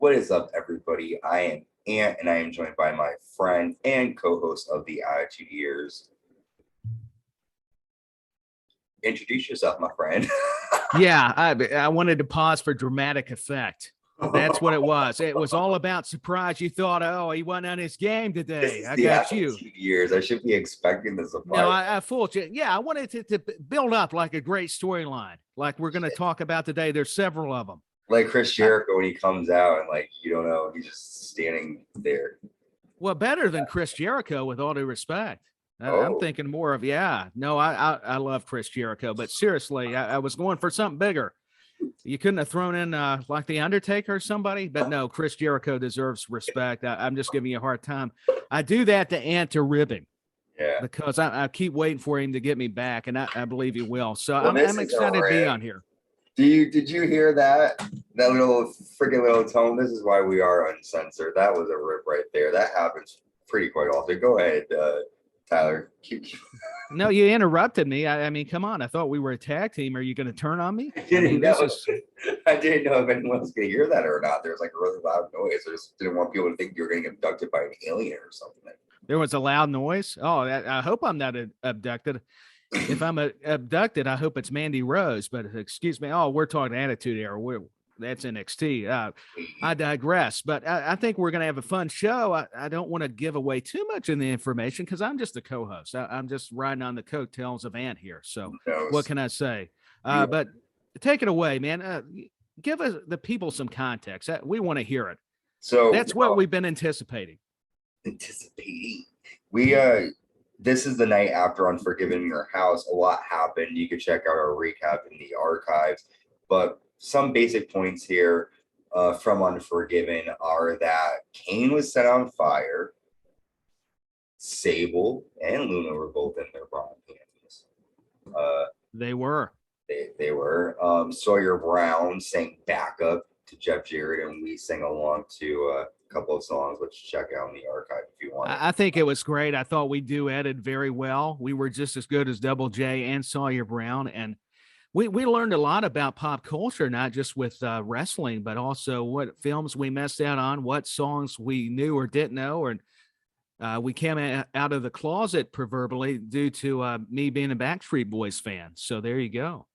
What is up, everybody? I am Ant, and I am joined by my friend and co-host of the Attitude Years. Introduce yourself, my friend. Yeah, I wanted to pause for dramatic effect. That's what it was. It was all about surprise. You thought, oh, he won on his game today. I got you. Years. I should be expecting the surprise. No, I fooled you. Yeah, I wanted to build up like a great storyline, like we're going to talk about today. There's several of them. Like Chris Jericho when he comes out and like, you don't know, he's just standing there. Well, better than Chris Jericho, with all due respect. I'm thinking more of, I love Chris Jericho, but seriously, I was going for something bigger. You couldn't have thrown in like the Undertaker or somebody, but no, Chris Jericho deserves respect. I'm just giving you a hard time. I do that to Ant to rib him. Yeah. Because I keep waiting for him to get me back, and I believe he will. So I'm excited to be on here. Did you hear that little freaking little tone? This is why we are uncensored. That was a rip right there. That happens pretty quite often. Go ahead, Tyler. No, you interrupted me. I mean, come on. I thought we were a tag team. Are you going to turn on me? I didn't know if anyone was going to hear that or not. There was like a really loud noise. I just didn't want people to think you were getting abducted by an alien or something. There was a loud noise. Oh, I hope I'm not abducted. If I'm abducted, I hope it's Mandy Rose. But excuse me. Oh, we're talking Attitude Era. That's NXT. I digress. But I think we're going to have a fun show. I don't want to give away too much of the information because I'm just a co-host. I'm just riding on the coattails of Ant here. So what can I say? But take it away, man. Give us the people some context. We want to hear it. So that's what we've been anticipating. This is the night after Unforgiven in your house. A lot happened. You can check out our recap in the archives, but some basic points here from Unforgiven are that Kane was set on fire. Sable and Luna were both in their brown panties. They were. They were. Sawyer Brown sang backup to Jeff Jarrett, and we sang along to a couple of songs, which check out in the archive if you want. I think it was great. I thought we duetted very well. We were just as good as Double J and Sawyer Brown, and we learned a lot about pop culture, not just with wrestling, but also what films we missed out on, what songs we knew or didn't know, and we came out of the closet proverbially due to me being a Backstreet Boys fan. So there you go.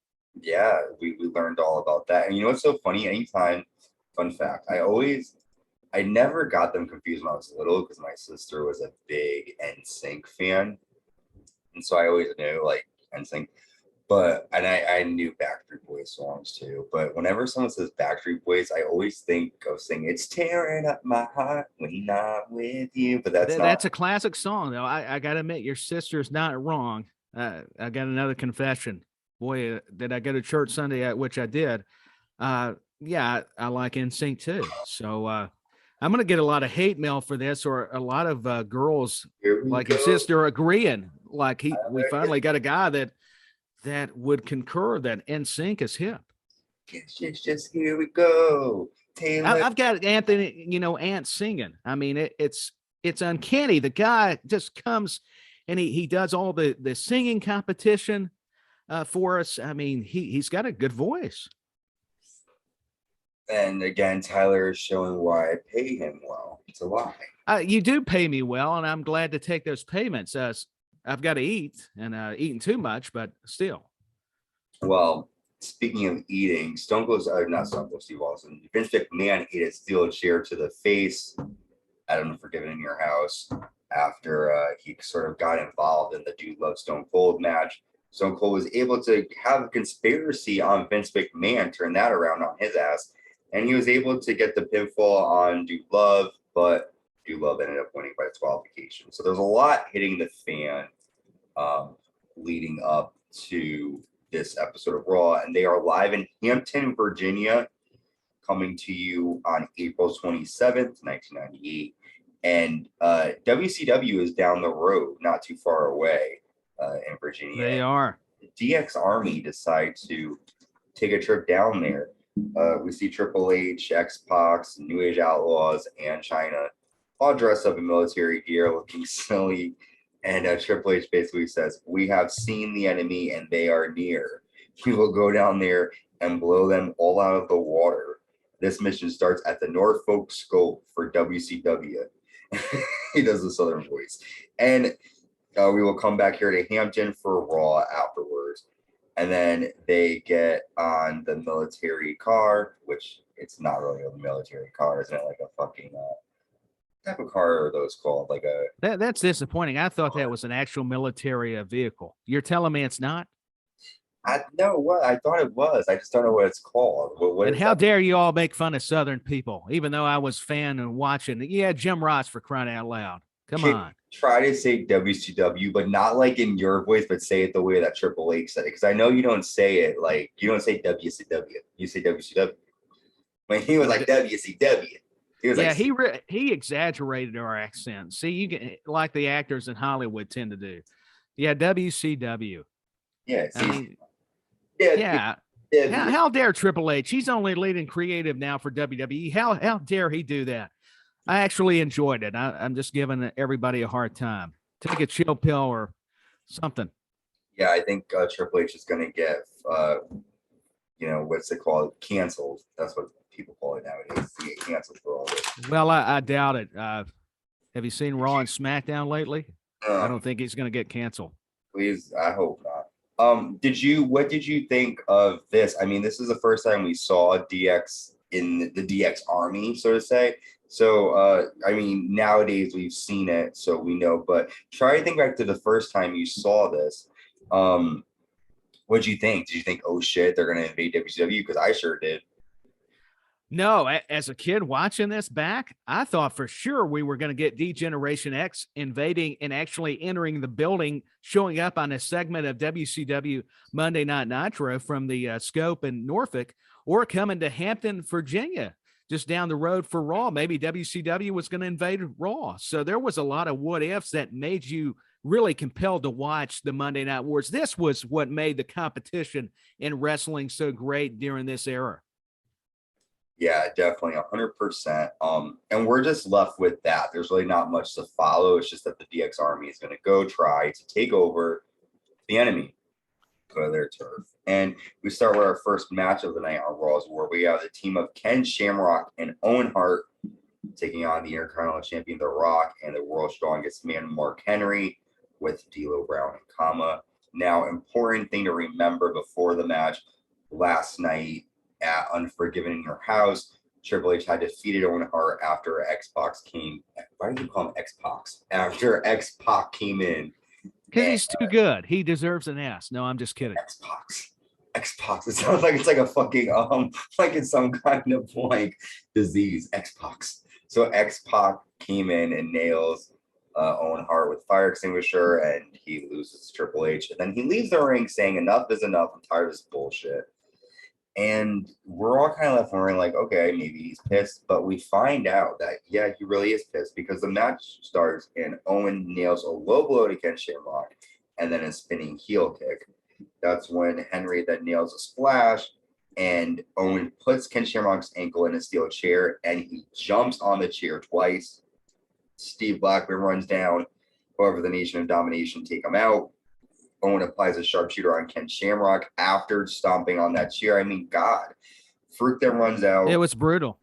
Yeah, we learned all about that. And you know what's so funny? Anytime, fun fact, I never got them confused when I was little because my sister was a big NSYNC fan. And so I always knew like NSYNC. But, and I knew Backstreet Boys songs too. But whenever someone says Backstreet Boys, I always think of singing, "It's tearing up my heart when not with you." But that's a classic song, though. I got to admit, your sister's not wrong. I got another confession. Boy, did I go to church Sunday, which I did. Yeah, I like NSYNC too. So I'm going to get a lot of hate mail for this, or a lot of girls like your sister agreeing. Like we finally got a guy that would concur that NSYNC is hip. It's just here we go. Taylor. I've got Anthony, Ant singing. I mean, it's uncanny. The guy just comes and he does all the singing competition for us. I mean, he's got a good voice. And again, Tyler is showing why I pay him well. It's a lie. You do pay me well, and I'm glad to take those payments. I've got to eat, and eating too much, but still. Well, speaking of eating, Steve Austin, Vince McMahon ate a steel chair to the face at Unforgiven in your house after he sort of got involved in the Dude Love Stone Cold match. Stone Cold was able to have a conspiracy on Vince McMahon, turn that around on his ass, and he was able to get the pinfall on Dude Love, but Dude Love ended up winning by disqualification. So there's a lot hitting the fan leading up to this episode of Raw, and they are live in Hampton, Virginia, coming to you on April 27th, 1998. And WCW is down the road, not too far away in Virginia. They are. The DX Army decide to take a trip down there. We see Triple H, X-Pac, New Age Outlaws, and China all dressed up in military gear, looking silly. And Triple H basically says, "We have seen the enemy and they are near. We will go down there and blow them all out of the water." This mission starts at the Norfolk Scope for WCW. He does the Southern voice. And we will come back here to Hampton for Raw afterwards. And then they get on the military car, which it's not really a military car, isn't it? Like a fucking type of car are those called? Like a that's disappointing. I thought that was an actual military vehicle. You're telling me it's not? I know what I thought it was. I just don't know what it's called. What And how dare you all make fun of Southern people, even though I was fan and watching. Yeah, Jim Ross, for crying out loud. Come on. Try to say WCW, but not like in your voice, but say it the way that Triple H said it. Because I know you don't say it like you don't say WCW. You say WCW. When he was like WCW, he was he exaggerated our accent. See, you get like the actors in Hollywood tend to do. Yeah, WCW. Yeah. I mean, yeah. How dare Triple H? He's only leading creative now for WWE. How dare he do that? I actually enjoyed it. I'm just giving everybody a hard time. Take a chill pill or something. Yeah, I think Triple H is going to get, what's it called? Canceled. That's what people call it nowadays. To get canceled for all this. Well, I doubt it. Have you seen Raw and SmackDown lately? I don't think he's going to get canceled. Please, I hope not. What did you think of this? I mean, this is the first time we saw DX in the DX army, so to say. So, I mean, nowadays we've seen it, so we know, but try to think back to the first time you saw this. What'd you think? Did you think, oh shit, they're going to invade WCW? Because I sure did. No, as a kid watching this back, I thought for sure we were going to get D-Generation X invading and actually entering the building, showing up on a segment of WCW Monday Night Nitro from the Scope in Norfolk, or coming to Hampton, Virginia, just down the road for Raw. Maybe WCW was going to invade Raw. So there was a lot of what ifs that made you really compelled to watch the Monday Night Wars. This was what made the competition in wrestling so great during this era. Yeah, definitely 100%. And we're just left with that. There's really not much to follow. It's just that the DX Army is going to go try to take over the enemy, go to their turf. And we start with our first match of the night on Raw, where we have the team of Ken Shamrock and Owen Hart taking on the Intercontinental Champion The Rock and the World's Strongest Man Mark Henry with D'Lo Brown and Kama. Now, important thing to remember before the match last night at Unforgiven in Your House, Triple H had defeated Owen Hart after X-Pac came. Why do you call him X-Pac? After X-Pac came in. Because he's too good. He deserves an ass. No, I'm just kidding. X-Pac. It sounds like it's like a fucking like it's some kind of like disease. X-Pac. So X-Pac came in and nails Owen Hart with fire extinguisher, and he loses Triple H. And then he leaves the ring saying, "Enough is enough. I'm tired of this bullshit." And we're all kind of left wondering, like, okay, maybe he's pissed. But we find out that, yeah, he really is pissed, because the match starts and Owen nails a low blow to Ken Shamrock and then a spinning heel kick. That's when Henry then nails a splash, and Owen puts Ken Shamrock's ankle in a steel chair, and he jumps on the chair twice. Steve Blackman runs down. However, the Nation of Domination take him out. Owen applies a sharpshooter on Ken Shamrock after stomping on that chair. I mean, God. Farouk then runs out. It was brutal.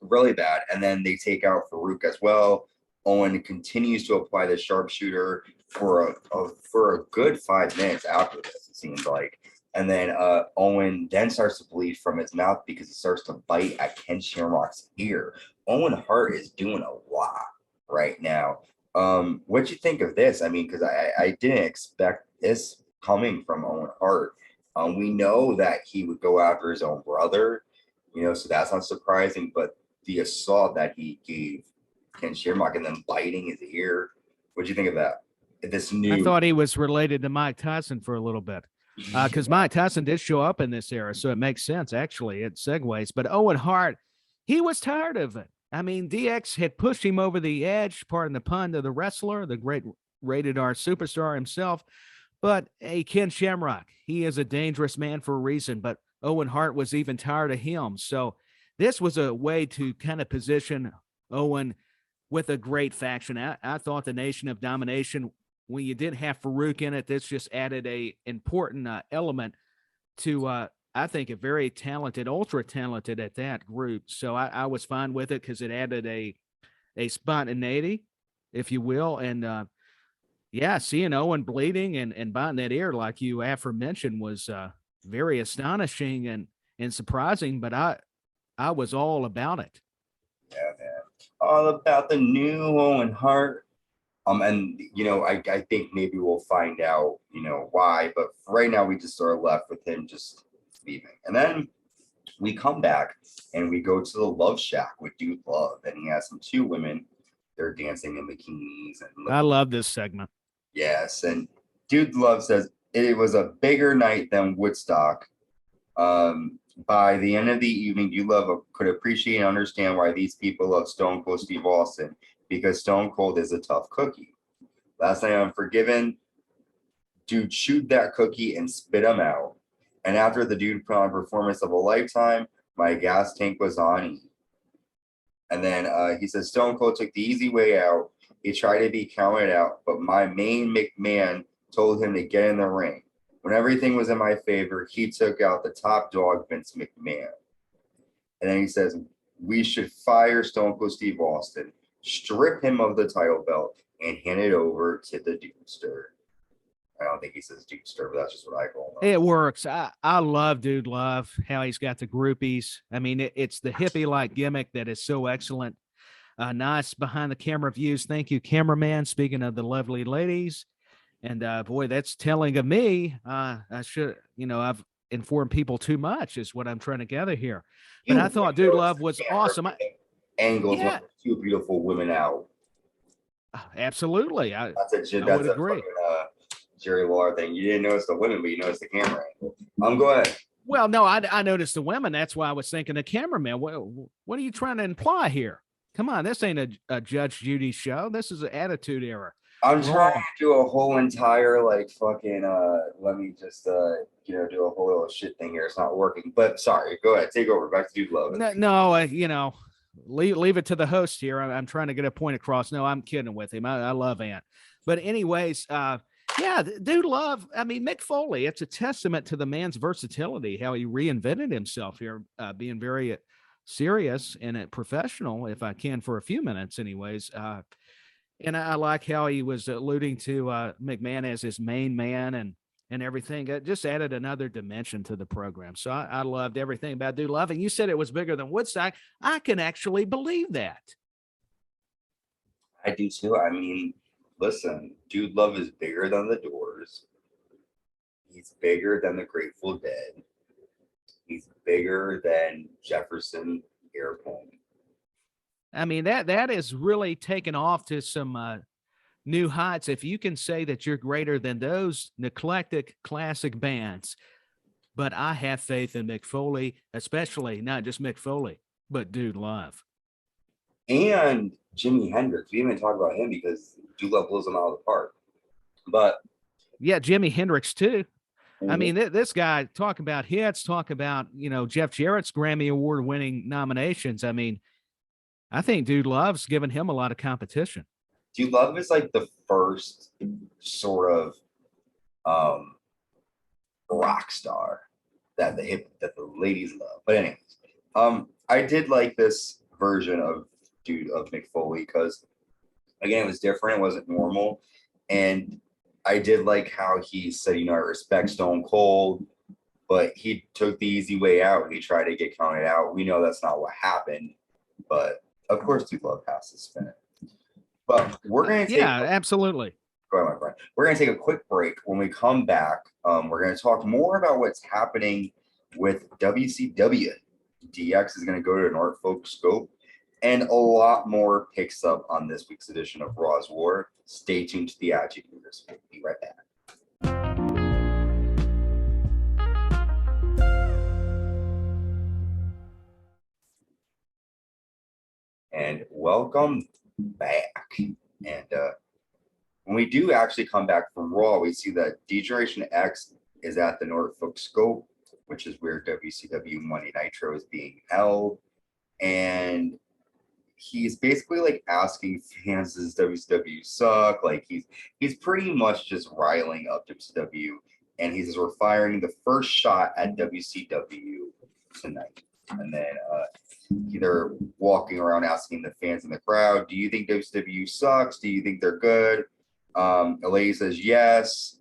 Really bad. And then they take out Farouk as well. Owen continues to apply the sharpshooter for a good 5 minutes after this, it seems like. And then Owen then starts to bleed from his mouth because he starts to bite at Ken Shamrock's ear. Owen Hart is doing a lot right now. What'd you think of this? I mean, because I didn't expect this coming from Owen Hart. We know that he would go after his own brother, so that's not surprising. But the assault that he gave Ken Shamrock and then biting his ear, what'd you think of that? I thought he was related to Mike Tyson for a little bit, because Mike Tyson did show up in this era, so it makes sense. Actually, it segues. But Owen Hart, he was tired of it. I mean, DX had pushed him over the edge, pardon the pun, to the wrestler, the great rated R superstar himself. But hey, Ken Shamrock, he is a dangerous man for a reason, but Owen Hart was even tired of him. So this was a way to kind of position Owen with a great faction. I thought the Nation of Domination, when you did have Farouk in it, this just added a important element to I think a very talented, ultra talented at that group. So I was fine with it because it added a spontaneity, if you will. And yeah, seeing Owen bleeding and biting that ear, like you aforementioned, was very astonishing and surprising. But I was all about it. Yeah, man. All about the new Owen Hart. And I think maybe we'll find out, why. But right now, we just are left with him just leaving, and then we come back and we go to the Love Shack with Dude Love, and he has some two women. They're dancing in bikinis, and I love this segment. yes, and Dude Love says it was a bigger night than Woodstock. By the end of the evening, Dude Love could appreciate and understand why these people love Stone Cold Steve Austin, because Stone Cold is a tough cookie. Last night on Unforgiven, Dude chewed that cookie and spit him out. And after the Dude put on performance of a lifetime, my gas tank was on E. And then he says Stone Cold took the easy way out. He tried to be counted out, but my main McMahon told him to get in the ring. When everything was in my favor, he took out the top dog, Vince McMahon. And then he says, we should fire Stone Cold Steve Austin, strip him of the title belt, and hand it over to the Dudester. I don't think he says Dudester, but that's just what I call him. It works. I love Dude Love, how he's got the groupies. I mean, it's the hippie-like gimmick that is so excellent. Nice behind the camera views. Thank you, cameraman. Speaking of the lovely ladies. And boy, that's telling of me. I should, I've informed people too much is what I'm trying to gather here. But I thought Dude Love was awesome. Angles with two beautiful women out. Absolutely. I would agree. Jerry Lawler thing. You didn't notice the women, but you noticed the camera angle. Go ahead. Well, no, I noticed the women. That's why I was thinking the cameraman. What are you trying to imply here? Come on, this ain't a Judge Judy show. This is an Attitude Era. I'm trying to do a whole entire let me just do a whole little shit thing here. It's not working. But sorry, go ahead, take over. Back to Dude Love. No, leave it to the host here. I'm trying to get a point across. No, I'm kidding with him. I love Ant. But anyways, yeah, Dude Love. I mean, Mick Foley. It's a testament to the man's versatility, how he reinvented himself here, being very serious and professional, if I can, for a few minutes, anyways. And I like how he was alluding to McMahon as his main man and everything. It just added another dimension to the program. So I loved everything about Dude Love. And you said it was bigger than Woodstock. I can actually believe that. I do too. I mean, listen, Dude Love is bigger than the Doors. He's bigger than the Grateful Dead. He's bigger than Jefferson Airplane. I mean, that is really taken off to some new heights. If you can say that you're greater than those neglected classic bands, but I have faith in Mick Foley, especially not just Mick Foley, but Dude Love. And Jimi Hendrix. We didn't even talk about him because Dude Love blows him out of the park. But yeah, Jimi Hendrix too. I mean, this guy, talk about hits, talk about, Jeff Jarrett's Grammy Award winning nominations. I mean, I think Dude Love's given him a lot of competition. Dude Love is like the first sort of rock star that the ladies love. But anyways, I did like this version of Mick Foley because again, it was different. It wasn't normal. And I did like how he said, I respect Stone Cold, but he took the easy way out. He tried to get counted out. We know that's not what happened, but of course, Dude Love has to spin it. But we're going to take absolutely. Go ahead, my friend. We're going to take a quick break. When we come back, we're going to talk more about what's happening with WCW. DX is going to go to Norfolk Scope, and a lot more picks up on this week's edition of Raw's War. Stay tuned to the Attitude Era. We'll be right back. And welcome back. And when we do actually come back from Raw, we see that D-Generation X is at the Norfolk Scope, which is where WCW Monday Nitro is being held. And he's basically like asking fans, does WCW suck? Like he's pretty much just riling up WCW and he says, we're firing the first shot at WCW tonight. And then they're walking around asking the fans in the crowd, do you think WCW sucks? Do you think they're good? Elaine says yes.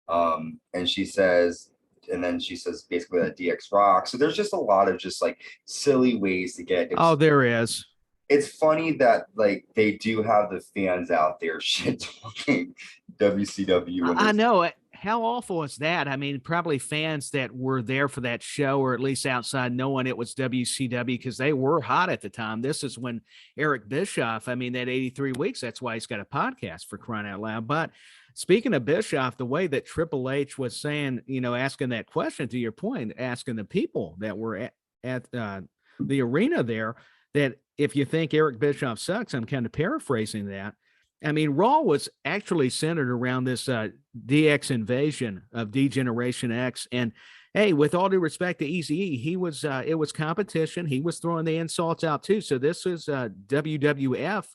And she says basically that DX rocks. So there's just a lot of just like silly ways to get. Oh, there is. It's funny that like they do have the fans out there shit talking WCW. I know it. How awful is that? I mean, probably fans that were there for that show, or at least outside knowing it was WCW, because they were hot at the time. This is when Eric Bischoff, I mean, that 83 weeks, that's why he's got a podcast, for crying out loud. But speaking of Bischoff, the way that Triple H was saying, asking that question, to your point, asking the people that were at the arena there, that if you think Eric Bischoff sucks, I'm kind of paraphrasing that. I mean, Raw was actually centered around this DX invasion of D-Generation X. And hey, with all due respect to Eazy-E, he was it was competition. He was throwing the insults out too. So this is WWF.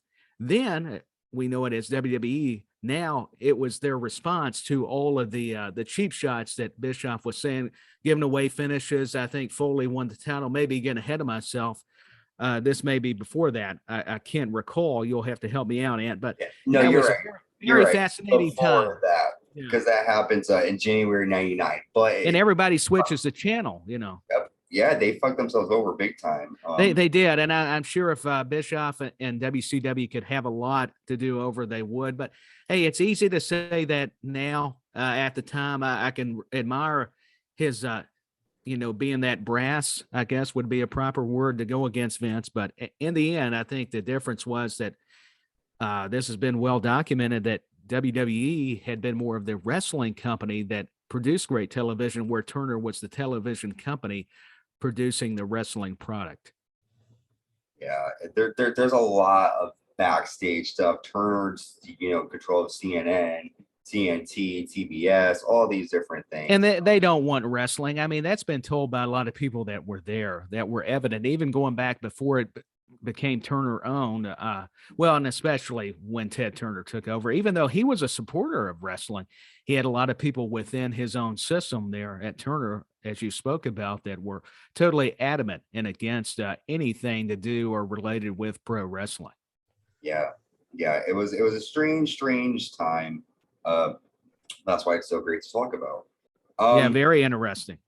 Then we know it as WWE. Now it was their response to all of the cheap shots that Bischoff was saying, giving away finishes. I think Foley won the title. Maybe getting ahead of myself. This may be before that. I can't recall. You'll have to help me out, Ant. But no, you're right. Very fascinating time. That, because that happens in January '99. And everybody switches the channel. Yeah, they fucked themselves over big time. They did, and I'm sure if Bischoff and WCW could have a lot to do over, they would. But hey, it's easy to say that now. At the time, I can admire his. Being that brass, I guess, would be a proper word to go against Vince. But in the end, I think the difference was that this has been well documented that WWE had been more of the wrestling company that produced great television, where Turner was the television company producing the wrestling product. Yeah, there's a lot of backstage stuff. Turner's, control of CNN. TNT, TBS, all these different things. And they don't want wrestling. I mean, that's been told by a lot of people that were there, that were evident, even going back before it became Turner owned. And especially when Ted Turner took over, even though he was a supporter of wrestling, he had a lot of people within his own system there at Turner, as you spoke about, that were totally adamant and against anything to do or related with pro wrestling. Yeah. It was a strange time. That's why it's so great to talk about. Very interesting.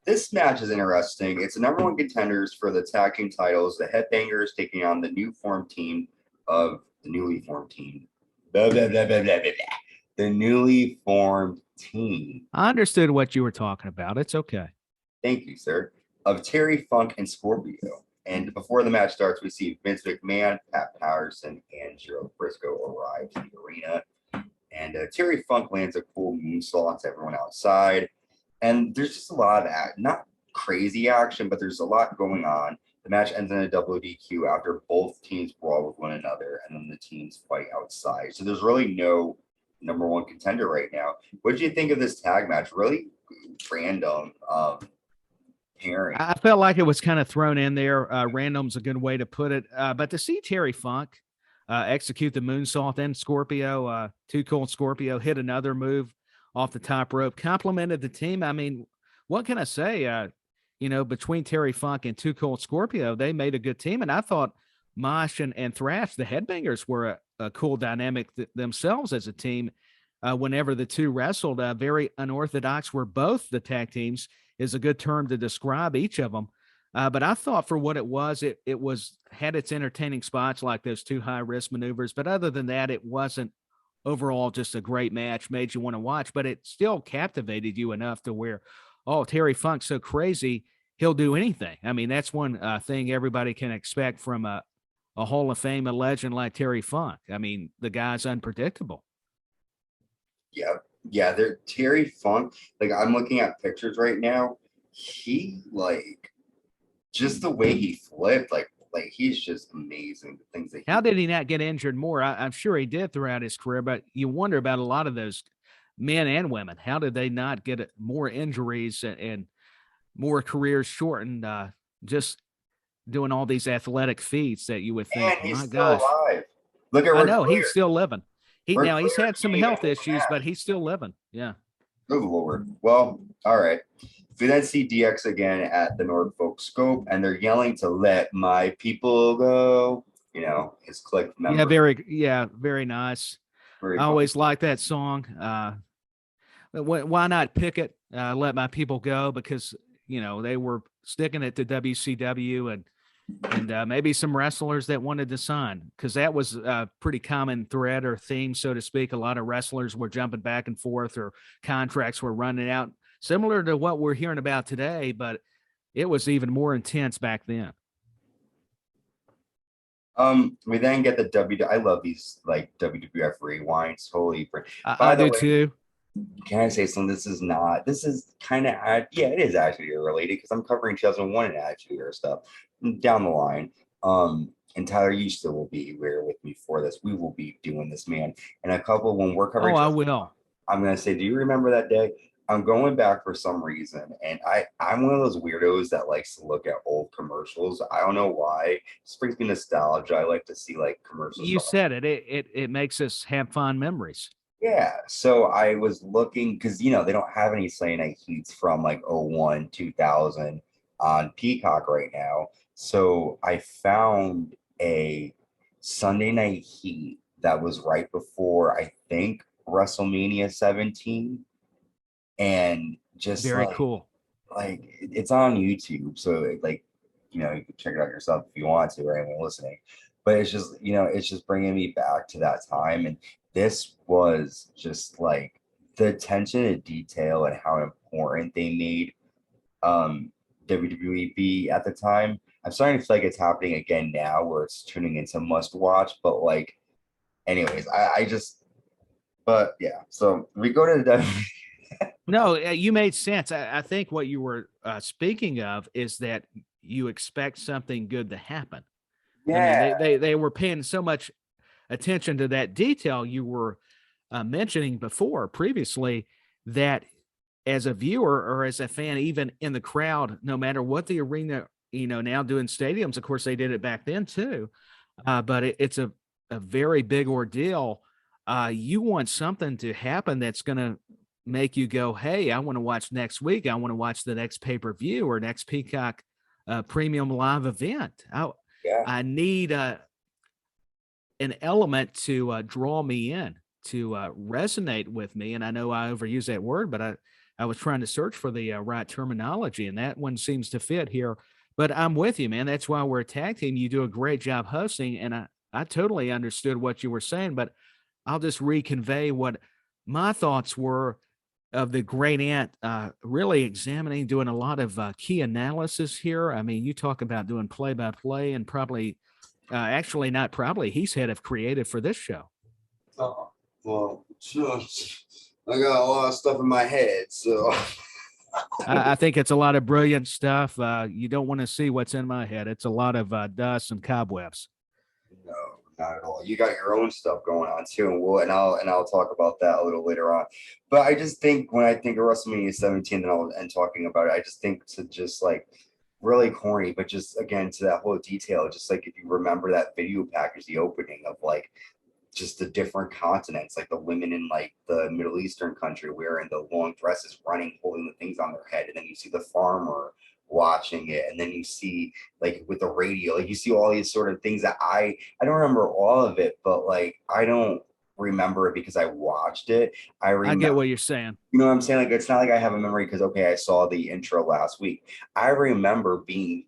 This match is interesting. It's the number one contenders for the tag team titles. The Headbangers taking on the newly formed team. Blah, blah, blah, blah, blah, blah. The newly formed team. I understood what you were talking about. It's okay. Thank you, sir. Of Terry Funk and Scorpio. And before the match starts, we see Vince McMahon, Pat Patterson, and Gerald Brisco arrive to the arena. And Terry Funk lands a cool moonsault to everyone outside. And there's just a lot of not crazy action, but there's a lot going on. The match ends in a double DQ after both teams brawl with one another, and then the teams fight outside. So there's really no number one contender right now. What did you think of this tag match? Really random pairing. I felt like it was kind of thrown in there. Random's a good way to put it. But to see Terry Funk execute the moonsault, then Scorpio, Too Cold Scorpio, hit another move off the top rope, complimented the team. I mean, what can I say? Between Terry Funk and Too Cold Scorpio, they made a good team. And I thought Mosh and Thrash, the Headbangers, were a cool dynamic themselves as a team. Whenever the two wrestled, very unorthodox, were both the tag teams, is a good term to describe each of them. But I thought for what it was had its entertaining spots, like those two high risk maneuvers. But other than that, it wasn't overall just a great match, made you want to watch, but it still captivated you enough to where, oh, Terry Funk's so crazy, he'll do anything. I mean, that's one thing everybody can expect from a Hall of Fame, a legend like Terry Funk. I mean, the guy's unpredictable. Yeah. Terry Funk, like I'm looking at pictures right now. He just the way he flipped, like he's just amazing. The things that how did he not get injured more? I'm sure he did throughout his career, but you wonder about a lot of those men and women. How did they not get more injuries and more careers shortened? Just doing all these athletic feats that you would think, and he's my still gosh, alive. Look at I know he's still living. He's had some health issues, Yeah. but he's still living. Yeah. Good Lord. Well, all right. We then see DX again at the Norfolk Scope, and they're yelling to let my people go. You know, his clique member. Very nice. Very I always like that song. Why not pick it? Let my people go, because they were sticking it to WCW and maybe some wrestlers that wanted to sign, because that was a pretty common thread or theme, so to speak. A lot of wrestlers were jumping back and forth, or contracts were running out, similar to what we're hearing about today, but it was even more intense back then. We then get the I love these like WWF rewinds. Holy frick. I do too. Can I say something? This is kind of, yeah, it is actually related, because I'm covering 2001 and Attitude Era stuff down the line. And Tyler, you still will be here with me for this. We will be doing this, man. And a couple, when we're covering, I will. I'm gonna say, do you remember that day? I'm going back for some reason, and I'm one of those weirdos that likes to look at old commercials. I don't know why. It brings me nostalgia. I like to see like commercials. You said it. It makes us have fond memories. Yeah, so I was looking, because they don't have any Sunday Night Heats from like 01, 2000 on Peacock right now. So I found a Sunday Night Heat that was right before, I think, WrestleMania 17, and just very cool. Like, it's on YouTube, so you can check it out yourself if you want to, or anyone listening. But it's just it's just bringing me back to that time, and this was just like the attention to detail and how important they made WWE be at the time. I'm starting to feel like it's happening again now, where it's turning into must watch. But like, anyways, but yeah. So we go to the No, you made sense. I think what you were speaking of is that you expect something good to happen. Yeah. I mean, they were paying so much attention to that detail you were mentioning previously, that as a viewer or as a fan, even in the crowd, no matter what the arena, now doing stadiums, of course they did it back then too, but it's a very big ordeal. You want something to happen that's going to make you go, hey, I want to watch next week. I want to watch the next pay-per-view or next Peacock premium live event. I need an element to draw me in, to resonate with me. And I know I overuse that word, but I was trying to search for the right terminology, and that one seems to fit here. But I'm with you, man. That's why we're a tag team. You do a great job hosting, and I totally understood what you were saying, but I'll just reconvey what my thoughts were of the great aunt, really examining, doing a lot of key analysis here. I mean, you talk about doing play-by-play, and probably, actually not probably, he's head of creative for this show. Oh, well, I got a lot of stuff in my head, so. I think it's a lot of brilliant stuff. You don't want to see what's in my head. It's a lot of dust and cobwebs. No, not at all. You got your own stuff going on too, and I'll talk about that a little later on. But I just think, when I think of WrestleMania 17 and talking about it, I just think to just like really corny, but just again to that whole detail. Just like, if you remember that video package, the opening of like just the different continents, like the women in like the Middle Eastern country wearing the long dresses, running, holding the things on their head, and then you see the farmer watching it, and then you see like with the radio, like you see all these sort of things that I don't remember all of it, but like I don't remember it because I watched it. I get what you're saying. You know what I'm saying? Like, it's not like I have a memory because, okay, I saw the intro last week. I remember being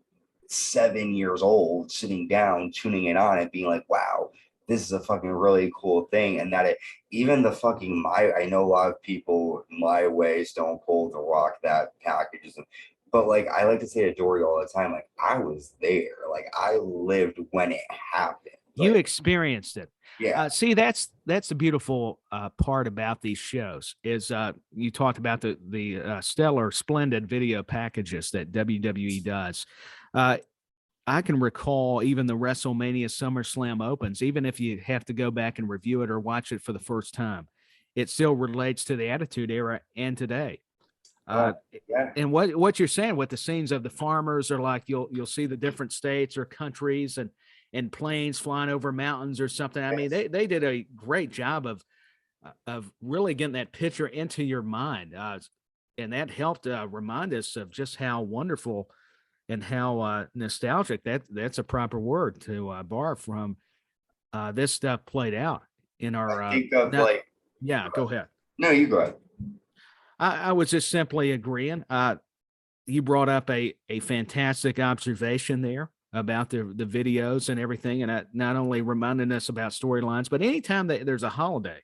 7 years old, sitting down, tuning it on, and being like, wow, this is a fucking really cool thing. And that even the fucking, I know a lot of people, My Way, Stone Cold, The Rock, that packages, but like, I like to say to Dory all the time, like, I was there, like I lived when it happened. You experienced it. Yeah. See, that's the beautiful part about these shows is you talked about the stellar, splendid video packages that WWE does. I can recall even the WrestleMania SummerSlam opens, even if you have to go back and review it or watch it for the first time, it still relates to the Attitude Era and today. And what you're saying with the scenes of the farmers are like, you'll see the different states or countries and planes flying over mountains or something. I mean, they did a great job of of really getting that picture into your mind. And that helped remind us of just how wonderful and how nostalgic that's a proper word to borrow from this stuff played out in our I think of yeah, go ahead. No, you go ahead. I was just simply agreeing. You brought up a fantastic observation there about the videos and everything, and not only reminding us about storylines, but anytime that there's a holiday,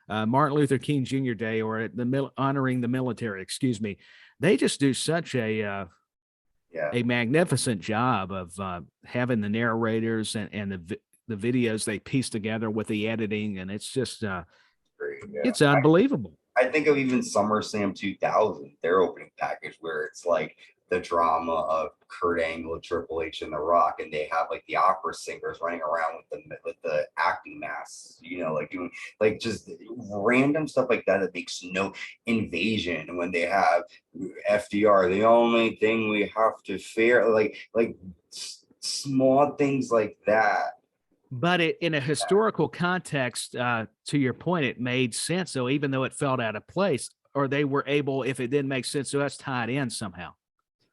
Martin Luther King Jr. Day, or honoring the military, excuse me, they just do such a magnificent job of having the narrators and the videos they piece together with the editing, and it's just Great, it's unbelievable. I think of even SummerSlam 2000, their opening package, where it's like the drama of Kurt Angle, Triple H, and The Rock, and they have like the opera singers running around with the acting masks, like doing like just random stuff like that makes no invasion. And when they have FDR, the only thing we have to fear, like small things like that. But in a historical context, to your point, it made sense. So even though it felt out of place, or they were able, if it didn't make sense to us, tie it in somehow.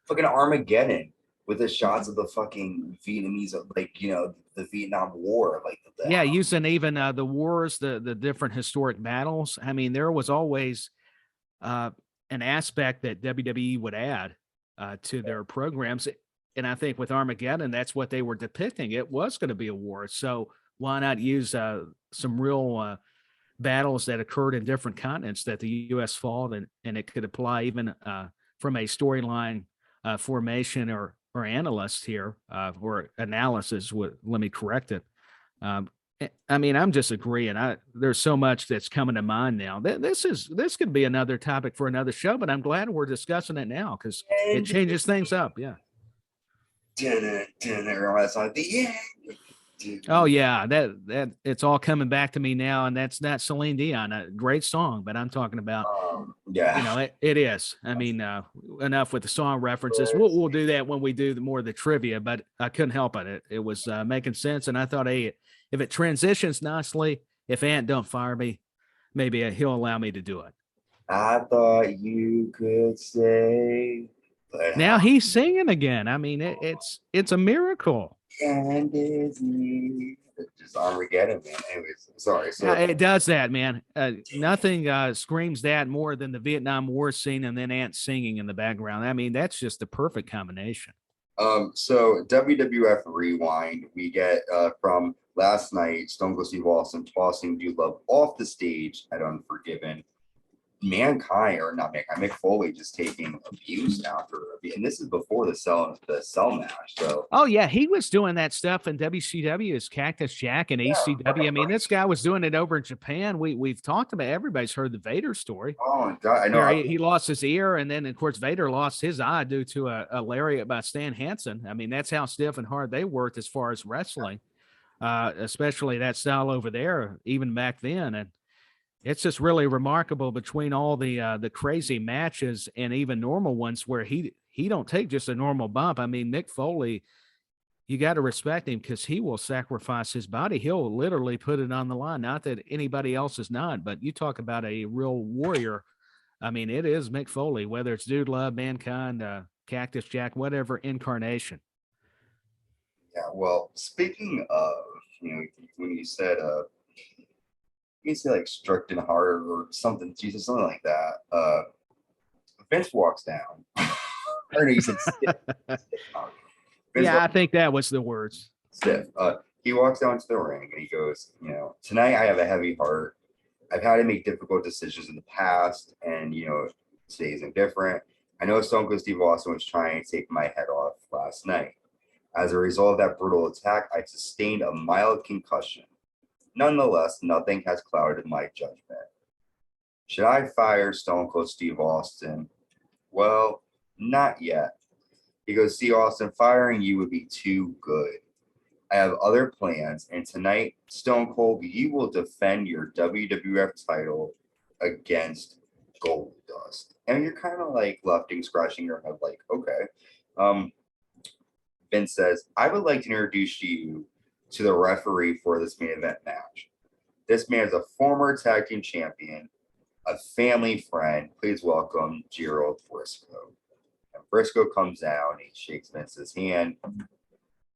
Fucking Armageddon with the shots of the fucking Vietnamese, the Vietnam War, using even the wars, the different historic battles. I mean, there was always an aspect that WWE would add to their programs. And I think with Armageddon, that's what they were depicting. It was going to be a war. So why not use some real battles that occurred in different continents that the U.S. fought, and it could apply even from a storyline formation or analyst here or analysis. Let me correct it. I mean, I'm just agreeing. There's so much that's coming to mind now. This could be another topic for another show, but I'm glad we're discussing it now because it changes things up. Yeah. Oh yeah, that it's all coming back to me now, and that's not Celine Dion. A great song, but I'm talking about it is. I mean, enough with the song references. We'll do that when we do more of the trivia, but I couldn't help it. It was making sense, and I thought, hey, if it transitions nicely, if Ant don't fire me, maybe he'll allow me to do it. I thought you could stay. But now he's singing again. I mean, it's a miracle. And Disney. Just Armageddon, man. Anyways, sorry. So it does that, man. Nothing screams that more than the Vietnam War scene and then Ant singing in the background. I mean, that's just the perfect combination. So WWF Rewind, we get from last night, Stone Cold Steve Austin tossing Dude Love off the stage at Unforgiven. Mick Foley just taking abuse after, and this is before the cell match. So he was doing that stuff in WCW as Cactus Jack and ECW. I mean, this guy was doing it over in Japan. We've talked about, everybody's heard the Vader story. Oh my God, I know. He lost his ear, and then of course Vader lost his eye due to a lariat by Stan Hansen. I mean, that's how stiff and hard they worked as far as wrestling, especially that style over there, even back then. And it's just really remarkable between all the crazy matches and even normal ones where he don't take just a normal bump. I mean, Mick Foley, you got to respect him because he will sacrifice his body. He'll literally put it on the line. Not that anybody else is not, but you talk about a real warrior. I mean, it is Mick Foley, whether it's Dude Love, Mankind, Cactus Jack, whatever incarnation. Yeah, well, speaking of, when you said you say like strict and hard or something, Jesus, something like that. Vince walks down. Or no, you said stiff. I think that was the words. Stiff. He walks down to the ring and he goes, tonight I have a heavy heart. I've had to make difficult decisions in the past, and today isn't different. I know Stone Cold Steve Austin was trying to take my head off last night. As a result of that brutal attack, I sustained a mild concussion. Nonetheless, nothing has clouded my judgment. Should I fire Stone Cold Steve Austin? Well, not yet. He goes, see, Austin, firing you would be too good. I have other plans, and tonight, Stone Cold, you will defend your WWF title against Goldust. And you're kind of like scratching your head like, okay. Vince says, I would like to introduce you to the referee for this main event match. This man is a former tag team champion, a family friend. Please welcome Gerald Brisco. And Brisco comes down, he shakes Vince's hand.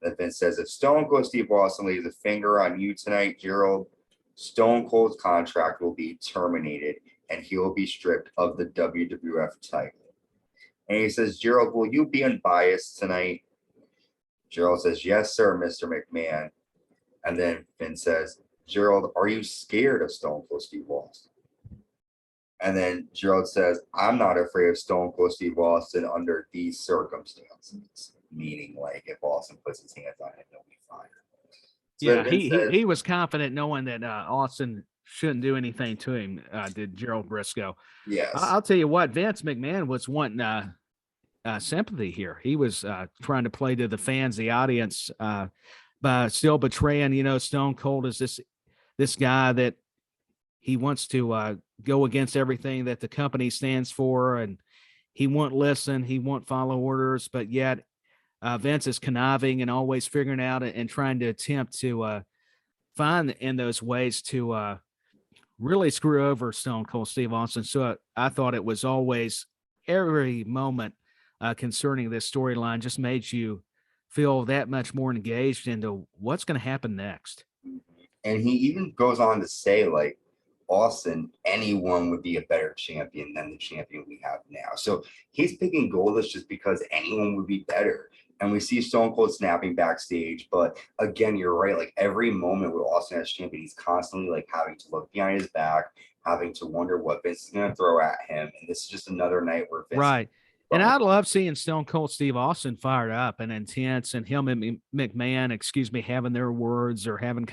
Then Vince says, if Stone Cold Steve Austin lays a finger on you tonight, Gerald, Stone Cold's contract will be terminated and he will be stripped of the WWF title. And he says, Gerald, will you be unbiased tonight? Gerald says, yes, sir, Mr. McMahon. And then Vince says, Gerald, are you scared of Stone Cold Steve Austin? And then Gerald says, I'm not afraid of Stone Cold Steve Austin under these circumstances. Meaning, like, if Austin puts his hands on him, he'll be fine. So yeah, he was confident knowing that Austin shouldn't do anything to him, did Gerald Brisco. Yes. I'll tell you what, Vince McMahon was wanting sympathy here. He was trying to play to the fans, the audience, by still betraying, Stone Cold is this guy that he wants to go against everything that the company stands for, and he won't listen, he won't follow orders, but yet Vince is conniving and always figuring out and trying to attempt to find in those ways to really screw over Stone Cold Steve Austin. So I thought it was always every moment concerning this storyline just made you feel that much more engaged into what's going to happen next. And he even goes on to say, like, Austin, anyone would be a better champion than the champion we have now. So he's picking Goldust just because anyone would be better. And we see Stone Cold snapping backstage. But again, you're right. Like, every moment with Austin as champion, he's constantly like having to look behind his back, having to wonder what Vince is going to throw at him. And this is just another night where Vince. Right. And I love seeing Stone Cold Steve Austin fired up and intense, and him and McMahon, having their words or having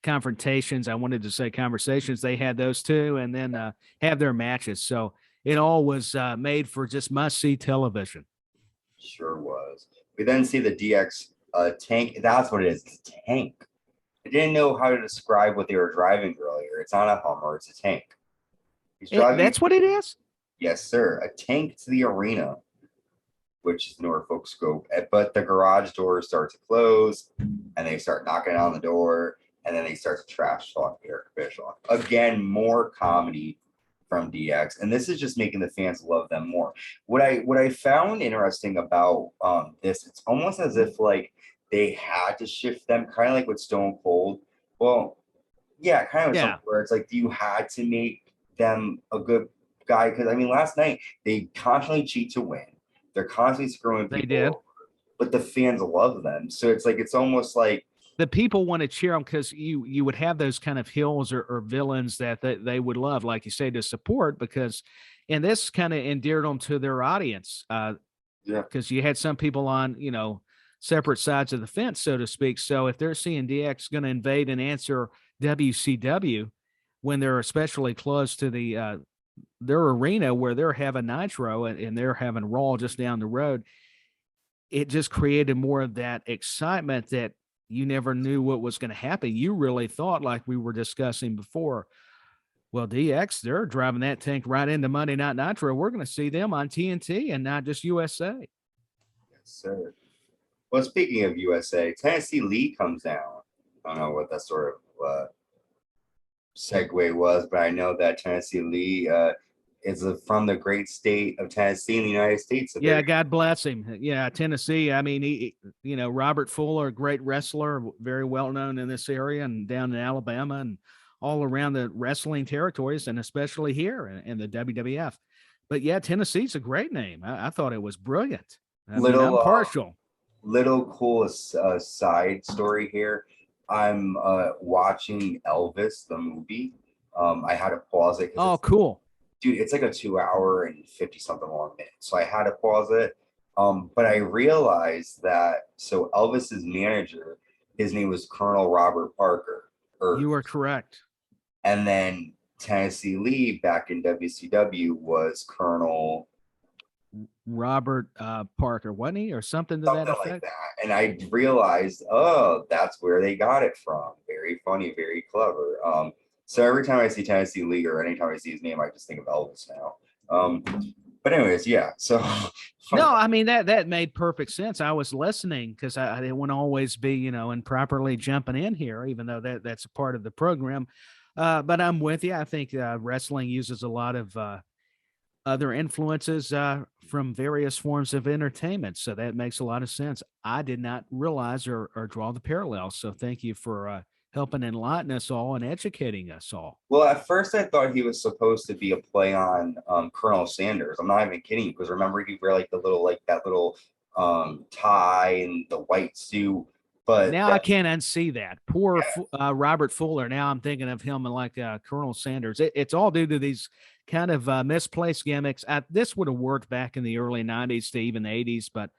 confrontations. I wanted to say conversations. They had those too, and then have their matches. So it all was made for just must-see television. Sure was. We then see the DX tank. That's what it is. It's a tank. I didn't know how to describe what they were driving earlier. It's not a Hummer. It's a tank. He's driving. That's what it is? Yes, sir. A tank to the arena, which is Norfolk Scope. But the garage doors start to close, and they start knocking on the door, and then they start to trash talk Eric Bischoff. Again, more comedy from DX, and this is just making the fans love them more. What I found interesting about this, it's almost as if like they had to shift them, kind of like with Stone Cold. Well, yeah, kind of something where it's like you had to make them a good guy, because I mean, last night they constantly cheat to win. They're constantly screwing people over, but the fans love them. So it's like it's almost like the people want to cheer them because you would have those kind of heels or villains that they would love, like you say, to support, and this kind of endeared them to their audience. Because you had some people on, separate sides of the fence, so to speak. So if they're seeing DX going to invade and answer WCW when they're especially close to their arena where they're having Nitro and they're having Raw just down the road, it just created more of that excitement that you never knew what was going to happen. You really thought, like we were discussing before, well, DX, they're driving that tank right into Monday Night Nitro. We're going to see them on TNT and not just USA. Yes, sir. Well, speaking of USA, Tennessee Lee comes down. I don't know what that sort of segue was, but I know that Tennessee Lee is from the great state of Tennessee in the United States. Yeah, God bless him. Yeah, Tennessee. I mean, he, Robert Fuller, a great wrestler, very well known in this area and down in Alabama and all around the wrestling territories, and especially here in the WWF. But yeah, Tennessee's a great name. I thought it was brilliant. I'm partial. Little cool side story here. I'm watching Elvis, the movie. I had to pause it. Oh, cool. Dude, it's like a 2 hour and 50 something long minute. So I had to pause it. But I realized that, so Elvis's manager, his name was Colonel Robert Parker. You are correct. And then Tennessee Lee back in WCW was Colonel Robert Parker, wasn't he? Or something to that effect? Like that. And I realized, oh, that's where they got it from. Very funny, very clever. So every time I see Tennessee Lee or anytime I see his name, I just think of Elvis now. But anyways, yeah. So No, I mean that made perfect sense. I was listening because I didn't want to always be, improperly jumping in here, even though that's a part of the program. But I'm with you. I think wrestling uses a lot of other influences from various forms of entertainment. So that makes a lot of sense. I did not realize or draw the parallels. So thank you for helping enlighten us all and educating us all. Well, at first I thought he was supposed to be a play on Colonel Sanders. I'm not even kidding, because remember he wear like the little like that little tie and the white suit. But Now I can't unsee that. Poor Robert Fuller. Now I'm thinking of him like Colonel Sanders. It's all due to these kind of misplaced gimmicks. This would have worked back in the early 90s to even the 80s, but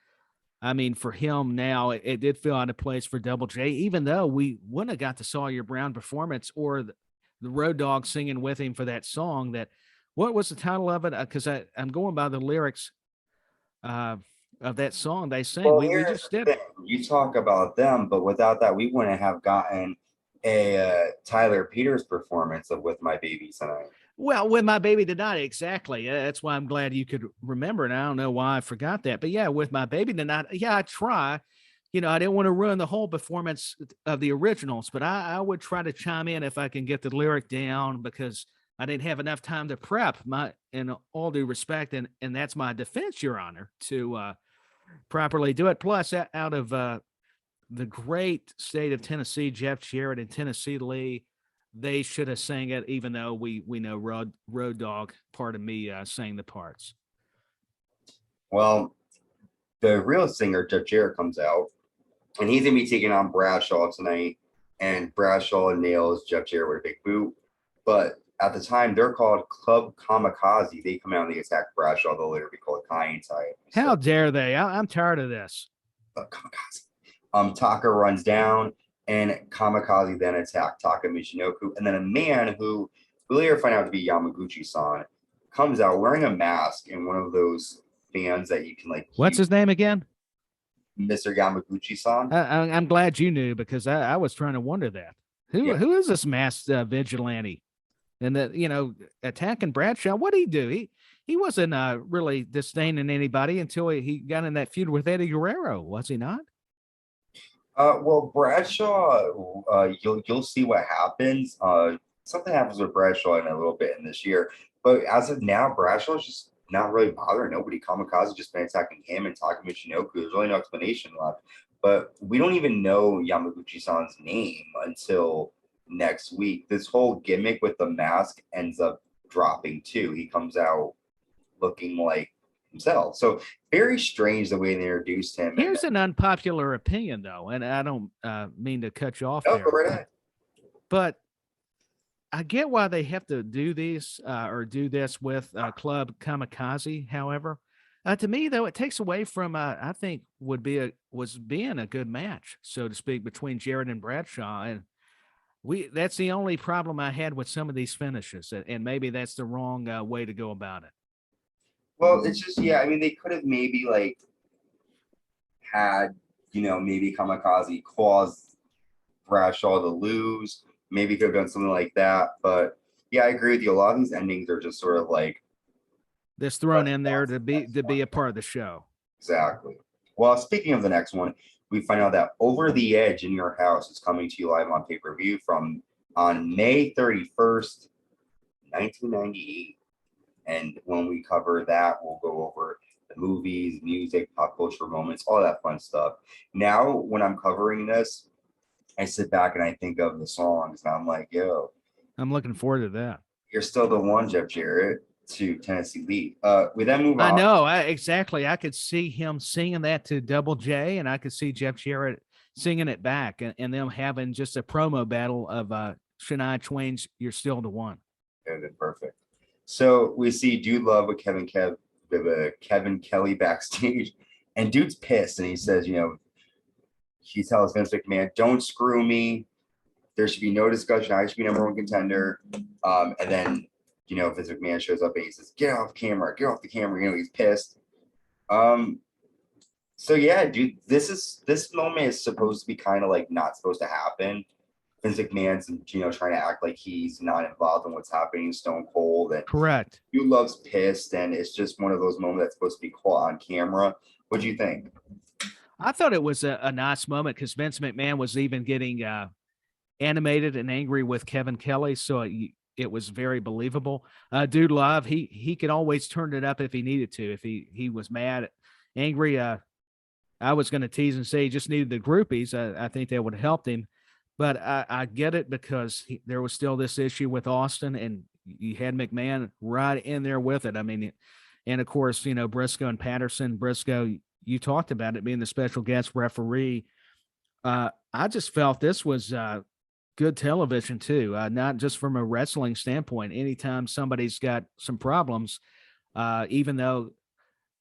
I mean, for him now, it did feel out of place for Double J, even though we wouldn't have got the Sawyer Brown performance or the Road Dogg singing with him for that song. What was the title of it? Because I'm going by the lyrics of that song they sing. well, We here's just the did. thing. You talk about them, but without that, we wouldn't have gotten a Tyler Peters performance of "With My Baby Tonight." Well, with my baby tonight, exactly. That's why I'm glad you could remember. And I don't know why I forgot that, but yeah, with my baby tonight, yeah, I try. I didn't want to ruin the whole performance of the originals, but I would try to chime in if I can get the lyric down because I didn't have enough time to prep. In all due respect, and that's my defense, Your Honor, to properly do it. Plus, out of the great state of Tennessee, Jeff Jarrett and Tennessee Lee, they should have sang it, even though we know Road Dogg, part of me, sang the parts. Well, the real singer, Jeff Jarrett, comes out, and he's gonna be taking on Bradshaw tonight. And Bradshaw nails Jeff Jarrett with a big boot. But at the time, they're called Club Kamikaze. They come out and they attack Bradshaw. They'll later be called Kaientai. How dare they? I'm tired of this. Kamikaze. Taka runs down, and Kamikaze then attack Taka Michinoku. And then a man who we later find out to be Yamaguchi-san comes out wearing a mask and one of those fans that you can like. What's his name again? Mr. Yamaguchi-san. I'm glad you knew because I was trying to wonder that. Who is this masked vigilante? And attacking Bradshaw. What did he do? He wasn't really disdaining anybody until he got in that feud with Eddie Guerrero, was he not? Well, Bradshaw, you'll see what happens. Something happens with Bradshaw in a little bit in this year, but as of now, Bradshaw's just not really bothering nobody. Kamikaze just been attacking him and Taka Michinoku. There's really no explanation left, but we don't even know Yamaguchi-san's name until next week. This whole gimmick with the mask ends up dropping too. He comes out looking like himself. So very strange the way they introduced him. Here's an unpopular opinion, though, and I don't mean to cut you off there, but I get why they have to do these or do this with Club Kamikaze. However, to me, though, it takes away from I think was being a good match, so to speak, between Jarrett and Bradshaw, and that's the only problem I had with some of these finishes, and maybe that's the wrong way to go about it. Well, it's just, I mean, they could have maybe like had, maybe Kamikaze cause Bradshaw to lose. Maybe could have done something like that. But yeah, I agree with you. A lot of these endings are just sort of like this thrown in there to be a part of the show. Exactly. Well, speaking of the next one, we find out that Over the Edge in Your House is coming to you live on pay-per-view on May 31st, 1998. And when we cover that, we'll go over the movies, music, pop culture moments, all that fun stuff. Now, when I'm covering this, I sit back and I think of the songs, and I'm like, yo. I'm looking forward to that. You're still the one, Jeff Jarrett, to Tennessee Lee. We then move on. I know, exactly. I could see him singing that to Double J, and I could see Jeff Jarrett singing it back, and them having just a promo battle of Shania Twain's You're Still the One. Yeah, perfect. So we see Dude Love with Kevin Kelly backstage, and Dude's pissed, and he says, he tells Vince McMahon, "Don't screw me. There should be no discussion. I should be number one contender." And then, Vince McMahon shows up and he says, "Get off camera, get off the camera." He's pissed. So yeah, dude, this moment is supposed to be kind of like not supposed to happen. Vince McMahon's, trying to act like he's not involved in what's happening in Stone Cold, and Correct. Love's pissed, and it's just one of those moments that's supposed to be caught on camera. What do you think? I thought it was a nice moment because Vince McMahon was even getting animated and angry with Kevin Kelly, so it was very believable. Dude Love, he could always turn it up if he needed to. If he was mad, angry, I was going to tease and say he just needed the groupies. I think that would have helped him, but I get it because there was still this issue with Austin, and you had McMahon right in there with it. I mean, and of course, Brisco and Patterson. Brisco, you talked about it being the special guest referee. I just felt this was good television too, not just from a wrestling standpoint. Anytime somebody's got some problems, even though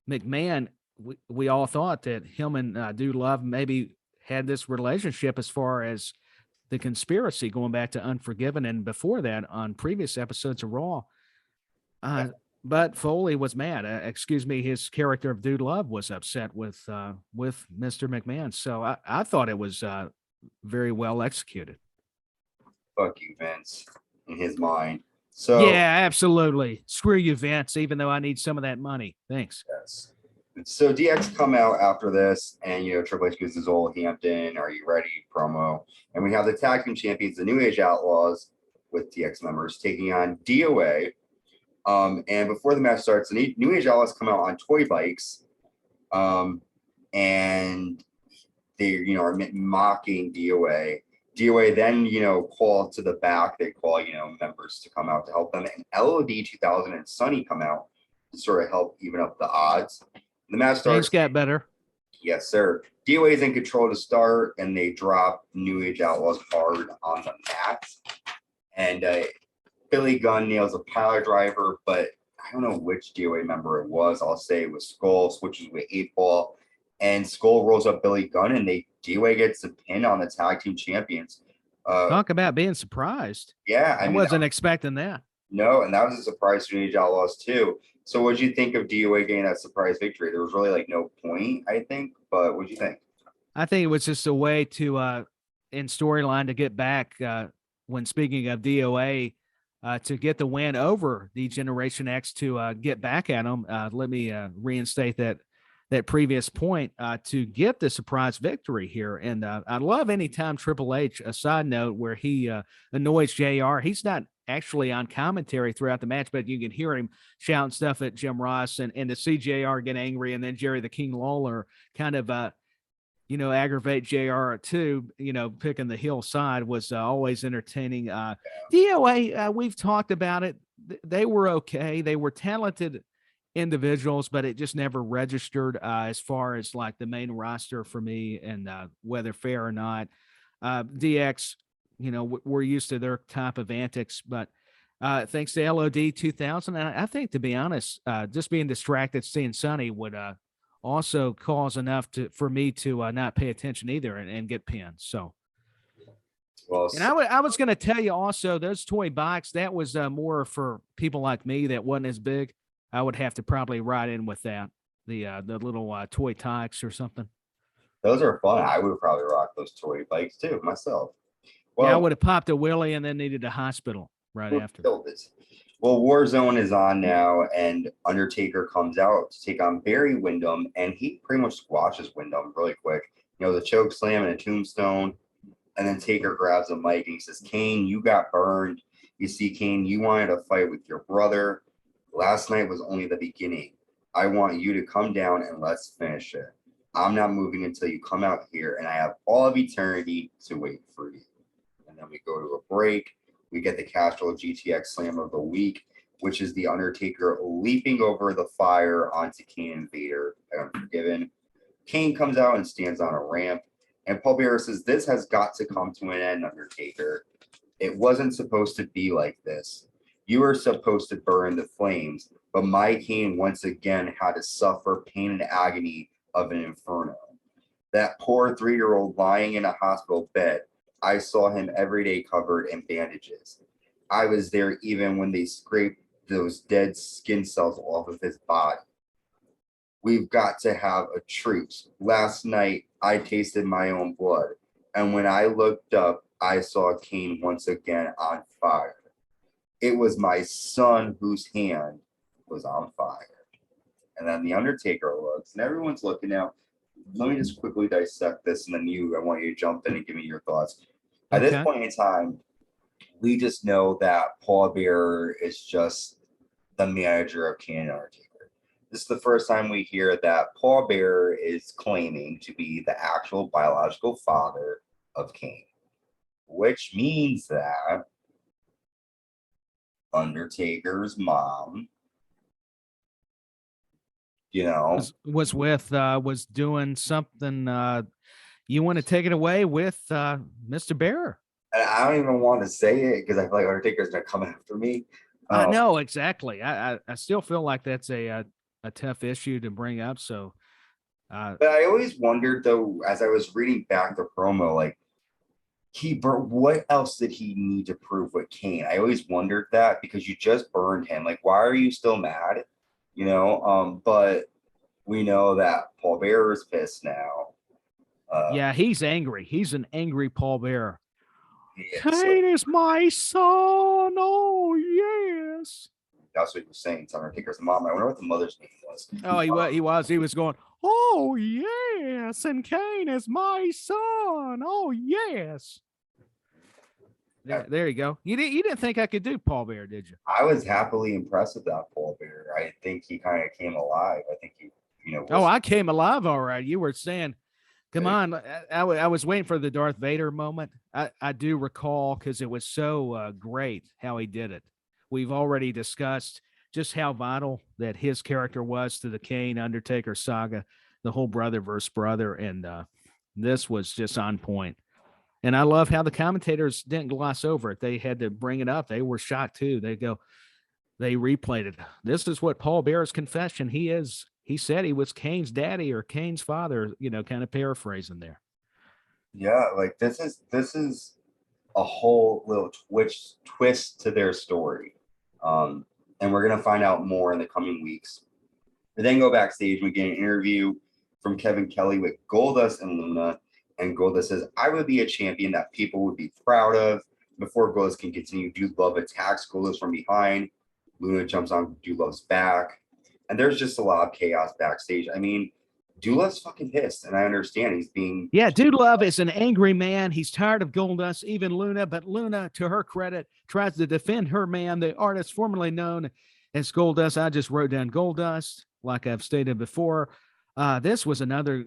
McMahon, we all thought that him and Dude Love maybe had this relationship as far as the conspiracy going back to Unforgiven and before that on previous episodes of Raw. But Foley was mad. His character of Dude Love was upset with Mr. McMahon. So I thought it was very well executed. Fuck you, Vince, in his mind. So yeah, absolutely. Screw you, Vince, even though I need some of that money. Thanks. Yes. So DX come out after this, and Triple H gives his old Hampton, "Are you ready?" promo, and we have the tag team champions, the New Age Outlaws, with DX members taking on DOA. And before the match starts, the New Age Outlaws come out on toy bikes, and they are mocking DOA. DOA then call to the back. They call members to come out to help them, and LOD 2000 and Sunny come out to sort of help even up the odds. The match starts. Things got better. Yes, sir. DOA is in control to start, and they drop New Age Outlaws hard on the mat. And Billy Gunn nails a pile driver, but I don't know which DOA member it was. I'll say it was Skull, switches with 8-Ball, and Skull rolls up Billy Gunn, and DOA gets the pin on the tag team champions. Talk about being surprised. Yeah, I wasn't expecting that. No, and that was a surprise to New Age Outlaws too. So what did you think of DOA getting that surprise victory? There was really no point, I think, but what did you think? I think it was just a way to in storyline to get back when speaking of DOA to get the win over the Generation X to get back at them. Let me reinstate that previous point to get the surprise victory here. And I love anytime Triple H, a side note, where he annoys JR. He's not actually on commentary throughout the match, but you can hear him shouting stuff at Jim Ross and to see JR get angry, and then Jerry the King Lawler kind of aggravate JR too, picking the heel side was always entertaining. DOA, we've talked about it. They were okay. They were talented individuals, but it just never registered as far as like the main roster for me, and whether fair or not. DX, we're used to their type of antics, but thanks to LOD 2000, and I think, to be honest, just being distracted seeing Sonny would also cause enough for me to not pay attention either and get pinned. So, well, and I was going to tell you also, those toy bikes, that was more for people like me that wasn't as big. I would have to probably ride in with that, the little toy tykes or something. Those are fun. I would probably rock those toy bikes too myself. Well, yeah, I would have popped a wheelie and then needed a hospital right after. Well, Warzone is on now, and Undertaker comes out to take on Barry Windham, and he pretty much squashes Windham really quick. The choke slam and a tombstone, and then Taker grabs a mic and he says, "Kane, you got burned. You see, Kane, you wanted to fight with your brother. Last night was only the beginning. I want you to come down and let's finish it. I'm not moving until you come out here, and I have all of eternity to wait for you." And then we go to a break. We get the Castrol GTX Slam of the week, which is the Undertaker leaping over the fire onto Kane and Vader at Unforgiven. Kane comes out and stands on a ramp, and Paul Bearer says, "This has got to come to an end, Undertaker. It wasn't supposed to be like this. You were supposed to burn the flames, but my Kane once again had to suffer pain and agony of an inferno. That poor 3-year-old lying in a hospital bed, I saw him every day covered in bandages. I was there even when they scraped those dead skin cells off of his body. We've got to have a truce. Last night, I tasted my own blood, and when I looked up, I saw Kane once again on fire. It was my son whose hand was on fire. And then the Undertaker looks, and everyone's looking now. Let me just quickly dissect this, and then I want you to jump in and give me your thoughts. At this point in time, we just know that Paul Bearer is just the manager of Kane and Undertaker. This is the first time we hear that Paul Bearer is claiming to be the actual biological father of Kane, which means that Undertaker's mom, was doing something. You want to take it away with Mr. Bearer? And I don't even want to say it because I feel like Undertaker's gonna come after me. I know exactly. I still feel like that's a tough issue to bring up. So, but I always wondered though, as I was reading back the promo, like what else did he need to prove with Kane? I always wondered that because you just burned him. Like, why are you still mad? But we know that Paul Bearer is pissed now. Yeah, he's angry. He's an angry Paul Bearer. Kane is my son. Oh, yes. That's what he was saying to Undertaker's mom. I wonder what the mother's name was. Oh, he was going, oh, yes. And Kane is my son. Oh, yes. There you go. You didn't think I could do Paul Bearer, did you? I was happily impressed with that Paul Bearer. I think he kind of came alive. I think he, I came alive all right. You were saying, come on. I was waiting for the Darth Vader moment. I do recall because it was so great how he did it. We've already discussed just how vital that his character was to the Kane Undertaker saga, the whole brother versus brother. And this was just on point. And I love how the commentators didn't gloss over it. They had to bring it up. They were shocked too. They replayed it. This is what Paul Bearer's confession. He said he was Kane's daddy or Kane's father, kind of paraphrasing there. Yeah, like this is a whole little twist to their story. And we're going to find out more in the coming weeks. We then go backstage and we get an interview from Kevin Kelly with Goldust and Luna. And Goldust says, I would be a champion that people would be proud of. Before Goldust can continue, Dude Love attacks Goldust from behind. Luna jumps on Dude Love's back. And there's just a lot of chaos backstage. I mean, Dude Love's fucking pissed. And I understand he's being... Yeah, Dude Love is an angry man. He's tired of Goldust, even Luna. But Luna, to her credit, tries to defend her man, the artist formerly known as Goldust. I just wrote down Goldust, like I've stated before. This was another...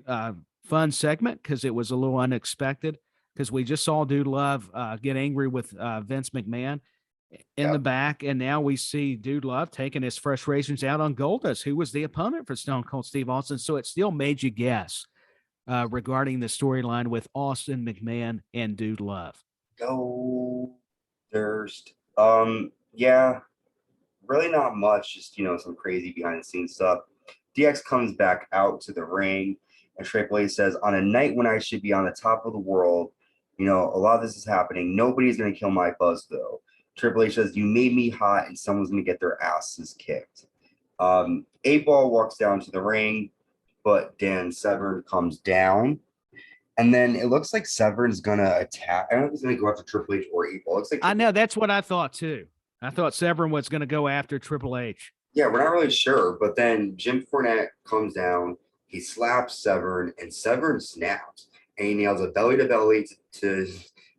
fun segment because it was a little unexpected because we just saw Dude Love get angry with Vince McMahon in the back, and now we see Dude Love taking his frustrations out on Goldust, who was the opponent for Stone Cold Steve Austin. So it still made you guess regarding the storyline with Austin, McMahon, and Dude Love. Durst. Yeah, really not much. Just some crazy behind the scenes stuff. DX comes back out to the ring. And Triple H says, on a night when I should be on the top of the world, a lot of this is happening. Nobody's going to kill my buzz, though. Triple H says, you made me hot, and someone's going to get their asses kicked. 8-Ball walks down to the ring, but Dan Severn comes down. And then it looks like Severn's going to attack. I don't know if he's going to go after Triple H or 8-Ball. Looks like I know. That's what I thought, too. I thought Severn was going to go after Triple H. Yeah, we're not really sure. But then Jim Cornette comes down. He slaps Severn, and Severn snaps, and he nails a belly-to-belly to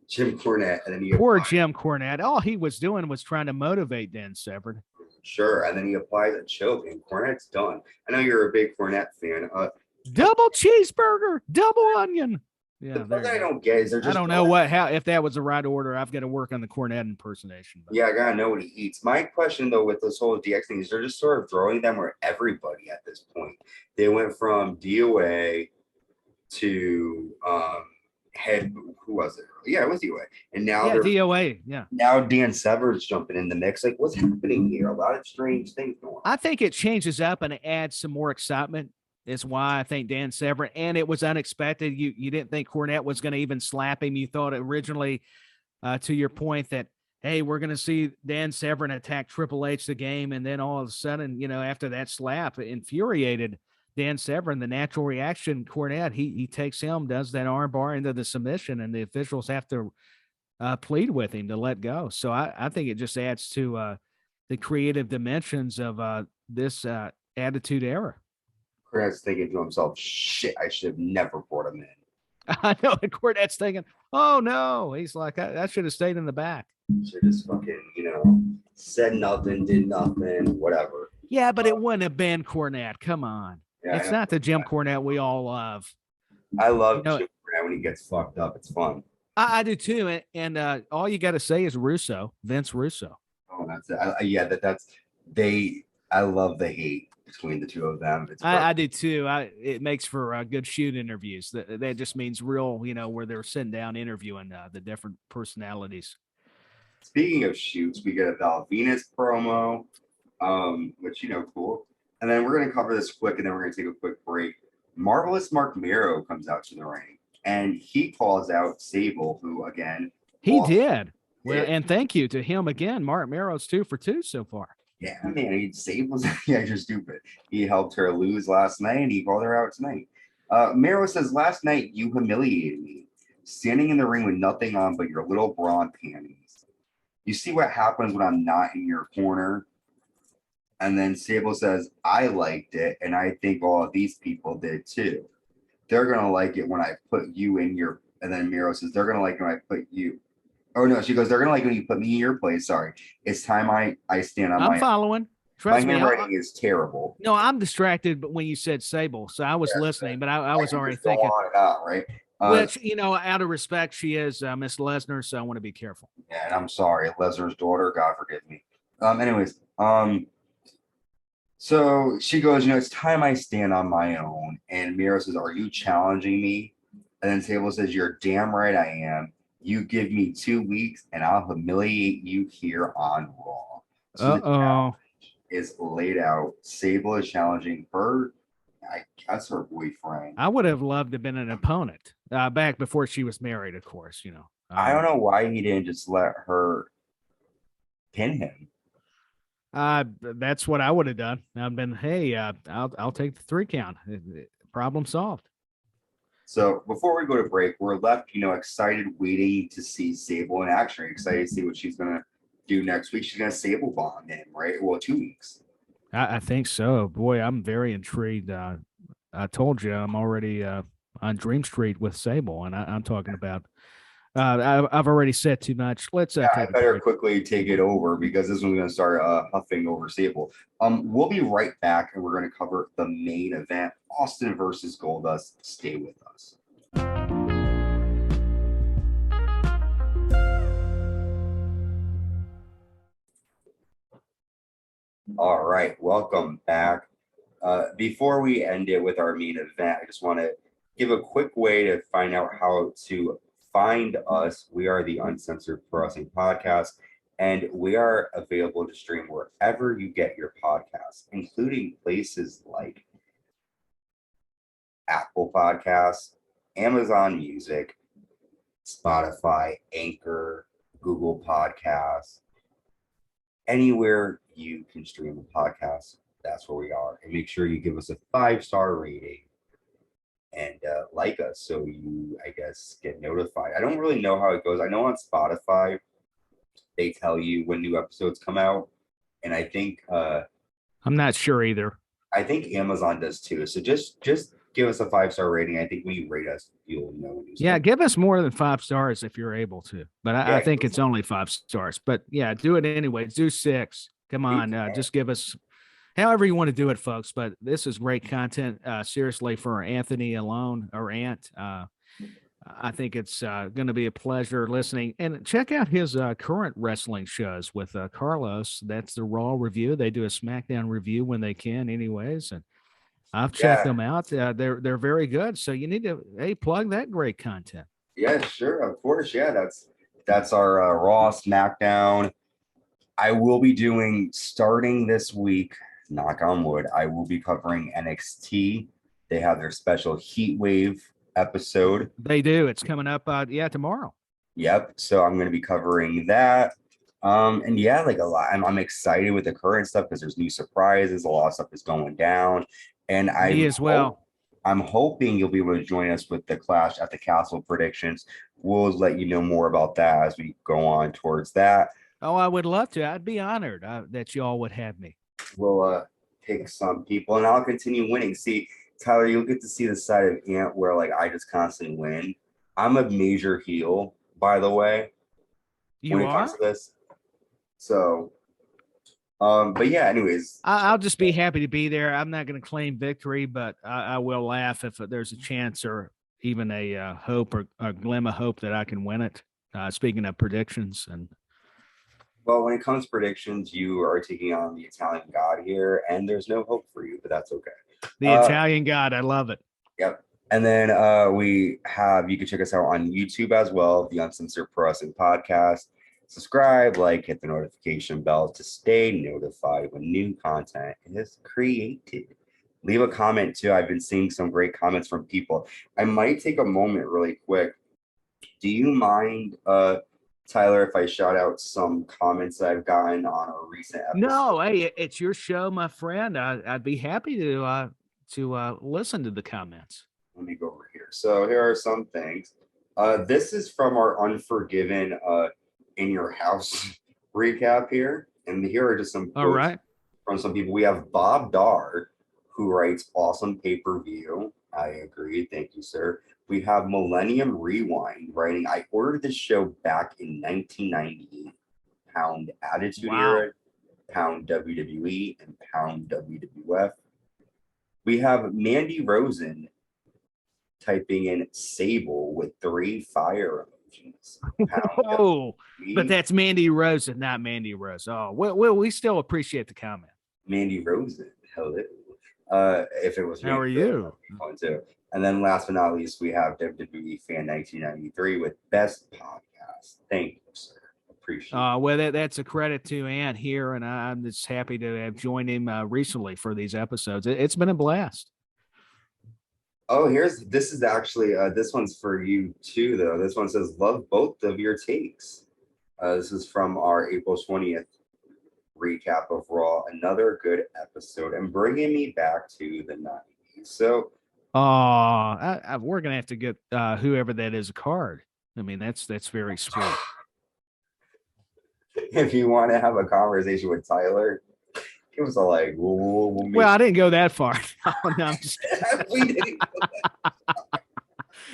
Jim Cornette. And then Poor Jim Cornette. All he was doing was trying to motivate Dan Severn. Sure, and then he applies a choke, and Cornette's done. I know you're a big Cornette fan. Double cheeseburger, double onion. Yeah, the I don't get is they're just. I don't know if that was the right order. I've got to work on the Cornette impersonation. But. Yeah, I gotta know what he eats. My question though with this whole DX thing is they're just sort of throwing them where everybody at this point. They went from DOA to head. Who was it? Yeah, it was DOA, and now DOA. Yeah. Now Dan Severn's jumping in the mix. Like, what's happening here? A lot of strange things going on. I think it changes up and it adds some more excitement. Is why I think Dan Severn, and it was unexpected. You didn't think Cornette was going to even slap him. You thought originally, to your point, that, hey, we're going to see Dan Severn attack Triple H the game, and then all of a sudden, after that slap, it infuriated Dan Severn. The natural reaction, Cornette, he takes him, does that arm bar into the submission, and the officials have to plead with him to let go. So I think it just adds to the creative dimensions of this Attitude Era. Cornette's thinking to himself, shit, I should have never brought him in. I know. And Cornette's thinking, oh no. He's like, I should have stayed in the back. Should just fucking, said nothing, did nothing, whatever. Yeah, but it wouldn't have been Cornette. Come on. Yeah, It's not the Jim Cornette we all love. I love Jim Cornette when he gets fucked up. It's fun. I do too. And all you got to say is Vince Russo. Oh, that's it. I love the hate between the two of them. I do too. It makes for good shoot interviews. That just means real, where they're sitting down interviewing the different personalities. Speaking of shoots, we get a Val Venus promo, which, cool. And then we're going to cover this quick, and then we're going to take a quick break. Marvelous Marc Mero comes out to the ring, and he calls out Sable, who, again... He did. Well, and thank you to him again. Marc Mero's 2 for 2 so far. Yeah, man, Sable's you're stupid. He helped her lose last night, and he called her out tonight. Mero says, last night you humiliated me, standing in the ring with nothing on but your little bra and panties. You see what happens when I'm not in your corner? And then Sable says, I liked it, and I think all of these people did too. They're going to like it when I put you in your... And then Mero says, they're going to like it when I put you... Oh, no, she goes, they're going to like it when you put me in your place. Sorry. It's time I stand on I'm following. Trust my me. handwriting is terrible. No, I'm distracted when you said Sable, so I was listening, but I was already thinking. On and on, right? Which, out of respect, she is Miss Lesnar, so I want to be careful. Yeah, and I'm sorry. Lesnar's daughter, God forgive me. Anyways, so she goes, it's time I stand on my own. And Mero says, are you challenging me? And then Sable says, you're damn right I am. You give me 2 weeks and I'll humiliate you here on Raw. So the challenge is laid out. Sable is challenging her, I guess her boyfriend. I would have loved to have been an opponent back before she was married, of course, I don't know why he didn't just let her pin him. That's what I would have done. I've been, hey, I'll take the 3 count. Problem solved. So before we go to break, we're left, excited, waiting to see Sable in action. Excited to see what she's going to do next week. She's going to Sable bomb him, right? Well, 2 weeks. I think so. Boy, I'm very intrigued. I told you I'm already on Dream Street with Sable, and I'm talking about. I've already said too much. Let's. I better quickly take it over because this one's going to start huffing over Sable. We'll be right back, and we're going to cover the main event: Austin versus Goldust. Stay with us. All right, welcome back. Before we end it with our main event, I just want to give a quick way to find out how to find us. We are the Uncensored Pro Wrestling Podcast, and we are available to stream wherever you get your podcasts, including places like Apple Podcasts, Amazon Music, Spotify, Anchor, Google Podcasts. Anywhere you can stream a podcast, that's where we are. And make sure you give us a 5-star rating and like us so you, I guess, get notified. I don't really know how it goes. I know on Spotify, they tell you when new episodes come out. And I think... I'm not sure either. I think Amazon does too. So just give us a 5-star rating. I think when you rate us, you'll know. Yeah, give us more than 5 stars if you're able to. But I think it's only 5 stars. But yeah, do it anyway. Do 6. Come on, just give us however you want to do it, folks. But this is great content. Seriously, for Anthony alone or Ant, I think it's going to be a pleasure listening. And check out his current wrestling shows with Carlos. That's the Raw review. They do a SmackDown review when they can, anyways. And I've checked them out. They're very good. So you need to plug that great content. Yeah, sure, of course. Yeah, that's our Raw, SmackDown. I will be doing, starting this week, knock on wood, I will be covering NXT. They have their special Heat Wave episode. They do. It's coming up tomorrow. Yep. So I'm going to be covering that. And yeah, like a lot. I'm excited with the current stuff because there's new surprises. A lot of stuff is going down. And Me as well. I'm hoping you'll be able to join us with the Clash at the Castle predictions. we'll let you know more about that as we go on towards that. Oh, I would love to. I'd be honored that y'all would have me. We'll pick some people, and I'll continue winning. See, Tyler, you'll get to see the side of Ant where like I just constantly win. I'm a major heel, by the way, when You it comes are? to this. So, but yeah, anyways, I'll just be happy to be there. I'm not going to claim victory, but I will laugh if there's a chance or even a hope or a glimmer of hope that I can win it. Speaking of predictions, and well, when it comes to predictions, you are taking on the Italian God here, and there's no hope for you, but that's okay. the Italian God, I love it. Yep. And then we have, you can check us out on YouTube as well, the Uncensored Pro Wrestling Podcast. Subscribe, like, hit the notification bell to stay notified when new content is created. Leave a comment too. I've been seeing some great comments from people. I might take a moment really quick. Do you mind, Tyler, if I shout out some comments that I've gotten on a recent episode? No, hey, it's your show, my friend. I'd be happy to listen to the comments. Let me go over here. So here are some things. This is from our Unforgiven in your house recap here. And here are just some All right. from some people. We have Bob Dar, who writes awesome pay-per-view. I agree. Thank you, sir. We have Millennium Rewind writing, I ordered this show back in 1998. Pound Attitude Era, pound WWE, and pound WWF. We have Mandy Rosen typing in Sable with 3 fire emojis. Oh, but that's Mandy Rosen, not Mandy Rose. Oh, well, we still appreciate the comment. Mandy Rosen, hello. If it was How are you? Fun too. And then last but not least, we have WWE Fan 1993 with Best Podcast. Thank you, sir. Appreciate it. Well, that's a credit to Ant here, and I'm just happy to have joined him recently for these episodes. It's been a blast. Oh, this is actually this one's for you too, though. This one says, love both of your takes. This is from our April 20th recap of Raw. Another good episode and bringing me back to the 90s. So, we're gonna have to get whoever that is a card. I mean, that's very sweet. If you want to have a conversation with Tyler, it was like, well, I didn't go that far. No, I'm just... we didn't go that far.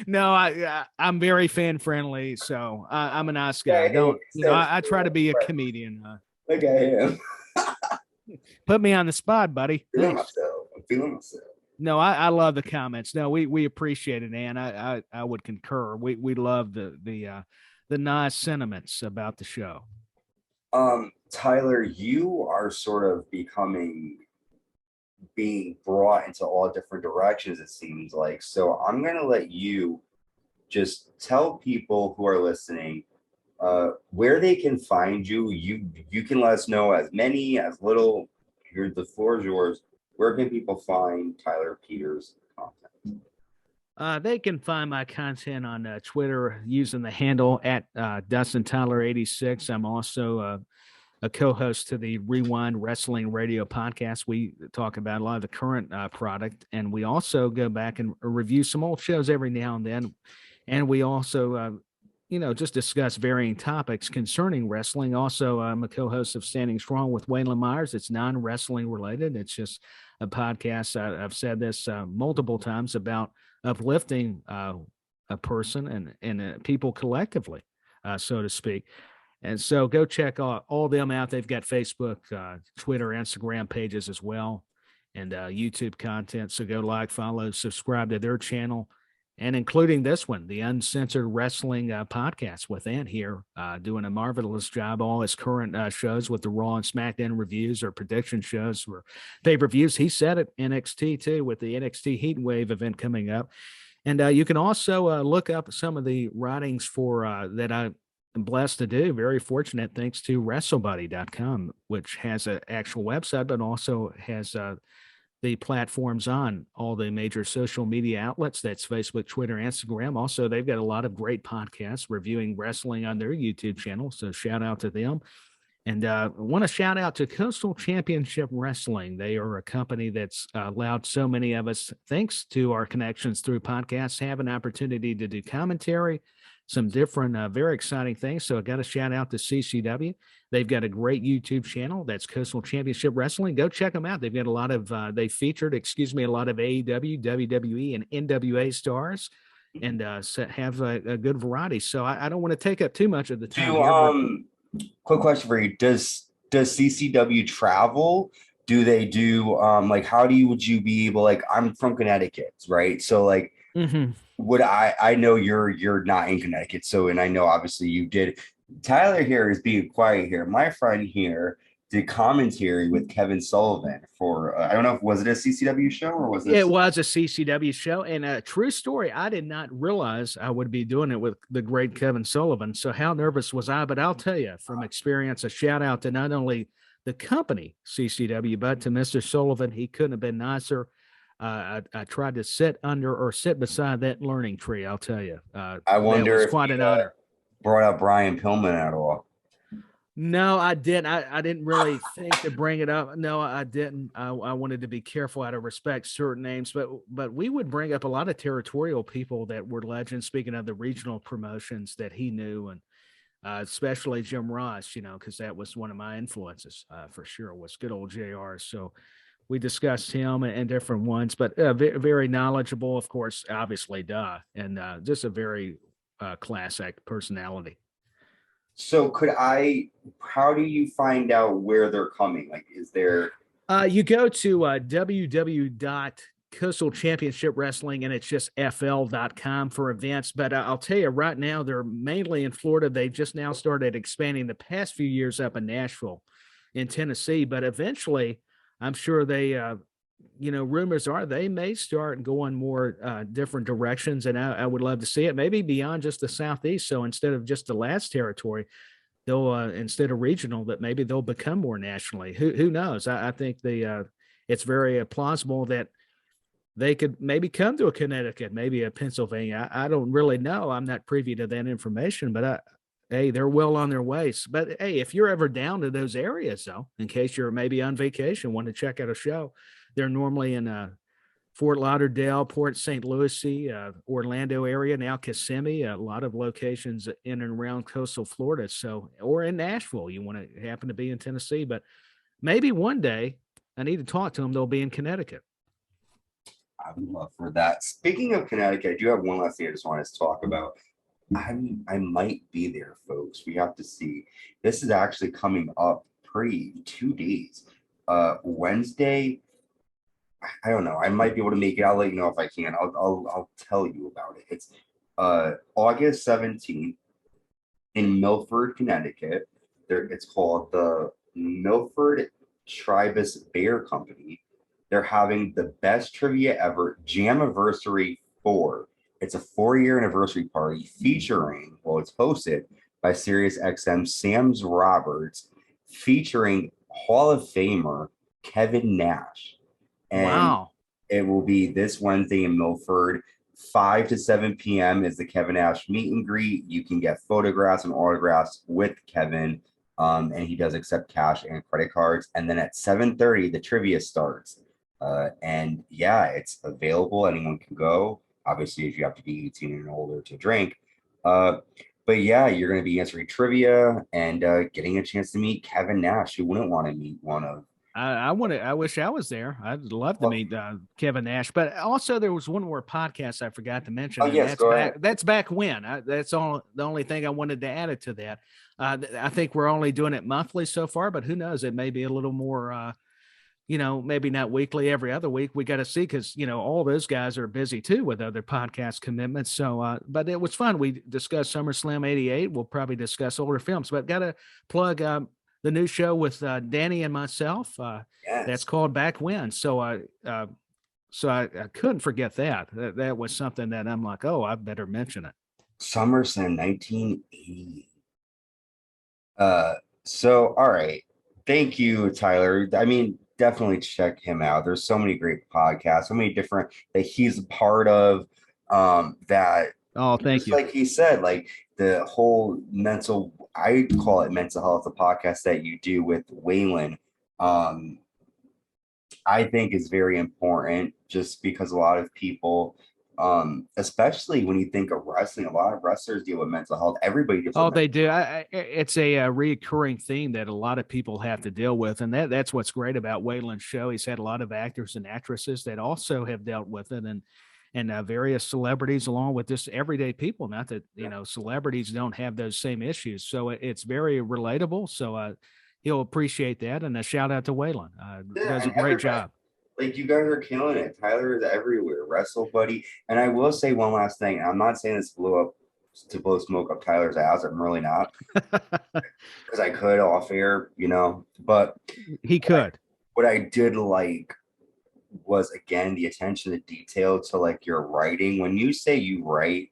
No, I'm very fan friendly, so I'm a nice guy. I try to be a comedian. Look at him. Put me on the spot, buddy. I'm feeling myself. No, I love the comments. No, we appreciate it, and I would concur. We love the nice sentiments about the show. Tyler, you are sort of being brought into all different directions, it seems like. So I'm going to let you just tell people who are listening where they can find you. You can let us know as many, as little. The floor is yours. Where can people find Tyler Peters' content? They can find my content on Twitter using the handle at DustinTyler86. I'm also a co-host to the Rewind Wrestling Radio podcast. We talk about a lot of the current product, and we also go back and review some old shows every now and then. And we also, just discuss varying topics concerning wrestling. Also, I'm a co-host of Standing Strong with Waylon Myers. It's non-wrestling related. It's just a podcast. I've said this multiple times about uplifting a person and people collectively, so to speak. And so go check all them out. They've got Facebook, Twitter, Instagram pages as well, and YouTube content. So go like, follow, subscribe to their channel, and including this one, the Uncensored Wrestling Podcast with Ant here, doing a marvelous job. All his current shows with the Raw and SmackDown reviews or prediction shows or pay-per-views. He said it, NXT too, with the NXT Heat Wave event coming up. And you can also look up some of the writings for that I'm blessed to do. Very fortunate, thanks to WrestleBuddy.com, which has an actual website, but also has the platforms on all the major social media outlets. That's Facebook, Twitter, Instagram. Also, they've got a lot of great podcasts reviewing wrestling on their YouTube channel. So shout out to them. And I want to shout out to Coastal Championship Wrestling. They are a company that's allowed so many of us, thanks to our connections through podcasts, have an opportunity to do commentary, some different, very exciting things. So I got to shout out to CCW. They've got a great YouTube channel. That's Coastal Championship Wrestling. Go check them out. They've got a lot of, they featured, a lot of AEW, WWE, and NWA stars, and have a good variety. So I don't want to take up too much of the time here. Quick question for you. Does CCW travel? Do they do like how would you be able, like, I'm from Connecticut, right? So like would I know you're not in Connecticut, so, and I know obviously you did. Tyler here is being quiet here. My friend here did commentary with Kevin Sullivan for I don't know if was it a CCW show or was it? It was a CCW show, and a true story. I did not realize I would be doing it with the great Kevin Sullivan. So how nervous was I? But I'll tell you from experience, a shout out to not only the company CCW, but to Mr. Sullivan. He couldn't have been nicer. I tried to sit beside that learning tree. I'll tell you. I wonder if quite an honor. Brought up Brian Pillman at all. No, I didn't. I didn't really think to bring it up. No, I didn't. I wanted to be careful out of respect certain names, but we would bring up a lot of territorial people that were legends. Speaking of the regional promotions that he knew, and especially Jim Ross, because that was one of my influences for sure, was good old JR. So we discussed him and different ones, but very knowledgeable, of course, obviously, and just a very class act personality. So how do you find out where they're coming? Like, is there? You go to www.Coastal Championship Wrestling, and it's just fl.com for events. But I'll tell you right now, they're mainly in Florida. They just now started expanding the past few years up in Nashville, in Tennessee. But eventually, I'm sure they, rumors are they may start going more different directions. And I would love to see it, maybe beyond just the Southeast. So instead of just the last territory, they'll instead of regional, that maybe they'll become more nationally. Who knows? I think it's very plausible that they could maybe come to a Connecticut, maybe a Pennsylvania. I don't really know. I'm not privy to that information, but hey, they're well on their ways. But hey, if you're ever down to those areas, though, in case you're maybe on vacation, want to check out a show, they're normally in Fort Lauderdale, Port St. Lucie, Orlando area, now Kissimmee, a lot of locations in and around coastal Florida. So, or in Nashville, you want to happen to be in Tennessee, but maybe one day I need to talk to them. They'll be in Connecticut. I would love for that. Speaking of Connecticut, I do have one last thing I just want to talk about. I might be there, folks. We have to see. This is actually coming up 2 days. Wednesday. I don't know. I might be able to make it. I'll let you know if I can. I'll tell you about it. It's August 17th in Milford, Connecticut. It's called the Milford Tribus Bear Company. They're having the best trivia ever, Jamiversary 4. It's a 4-year anniversary party featuring, it's hosted by SiriusXM Sam's Roberts, featuring Hall of Famer Kevin Nash. And wow. It will be this Wednesday in Milford, 5 to 7 p.m. is the Kevin Nash meet and greet. You can get photographs and autographs with Kevin, and he does accept cash and credit cards. And then at 7:30, the trivia starts. And yeah, it's available. Anyone can go. Obviously, if you have to be 18 and older to drink. But yeah, you're going to be answering trivia and getting a chance to meet Kevin Nash. Who wouldn't want to meet one of? I wish I was there. I'd love to meet Kevin Nash. But also, there was one more podcast I forgot to mention. Oh, yes, go ahead. That's back when. That's the only thing I wanted to add it to that. I think we're only doing it monthly so far, but who knows? It may be a little more. Maybe not weekly, every other week. We got to see, because, all those guys are busy too with other podcast commitments. So, but it was fun. We discussed SummerSlam 88. We'll probably discuss older films, but got to plug the new show with Danny and myself. Yes. That's called Back When. So I couldn't forget that. That was something that I'm like, oh, I better mention it. SummerSlam 1980. So, all right. Thank you, Tyler. I mean, definitely check him out. There's so many great podcasts, so many different that he's a part of. That thank you. Like he said, like the whole I call it mental health, the podcast that you do with Waylon, I think is very important, just because a lot of people Especially when you think of wrestling, a lot of wrestlers deal with mental health. Everybody deals Oh, with they mental do. It's a recurring theme that a lot of people have to deal with, and that's what's great about Waylon's show. He's had a lot of actors and actresses that also have dealt with it, and various celebrities, along with just everyday people. Not that celebrities don't have those same issues, so it's very relatable. So he'll appreciate that, and a shout out to Waylon. Yeah, Does a and great everybody, job. like you guys are killing it. Tyler is everywhere, wrestle buddy. And I will say one last thing. I'm not saying this to blow smoke up Tyler's ass. I'm really not, because I could off air, But He what I, could. what I did like was again the attention to detail to like your writing. When you say you write,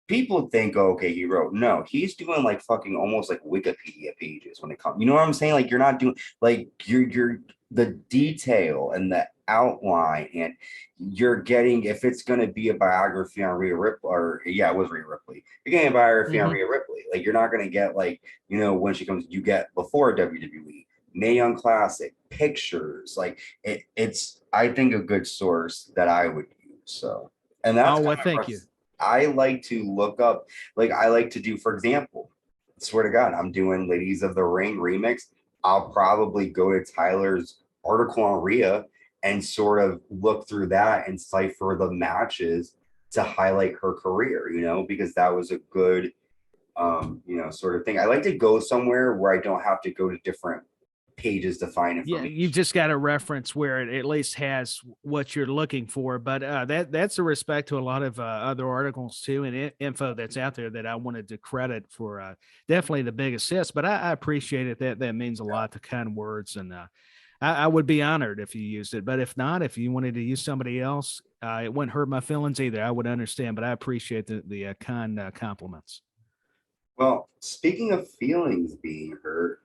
people think, oh, okay, he wrote. No, he's doing like fucking almost like Wikipedia pages when it comes. You know what I'm saying? Like you're not doing like you're the detail and the outline, and you're getting, if it's going to be a biography on Rhea Ripley, or yeah, it was Rhea Ripley. You're getting a biography on Mhm. Rhea Ripley. Like you're not going to get like when she comes. You get before WWE. Mae Young Classic pictures, like it's I think a good source that I would use. So, and that's Oh, well, coming thank from you. I like to look up, like I like to do, for example, swear to God, I'm doing Ladies of the Ring remix. I'll probably go to Tyler's article on Rhea and sort of look through that and cipher the matches to highlight her career, because that was a good, sort of thing. I like to go somewhere where I don't have to go to different pages to find Yeah, you've information. just got a reference where it at least has what you're looking for. But that's a respect to a lot of other articles too, and info that's out there that I wanted to credit for definitely the big assist. But I appreciate it. That means a lot. The kind words, and I would be honored if you used it. But if not, if you wanted to use somebody else, it wouldn't hurt my feelings either. I would understand. But I appreciate the kind compliments. Well, speaking of feelings being hurt,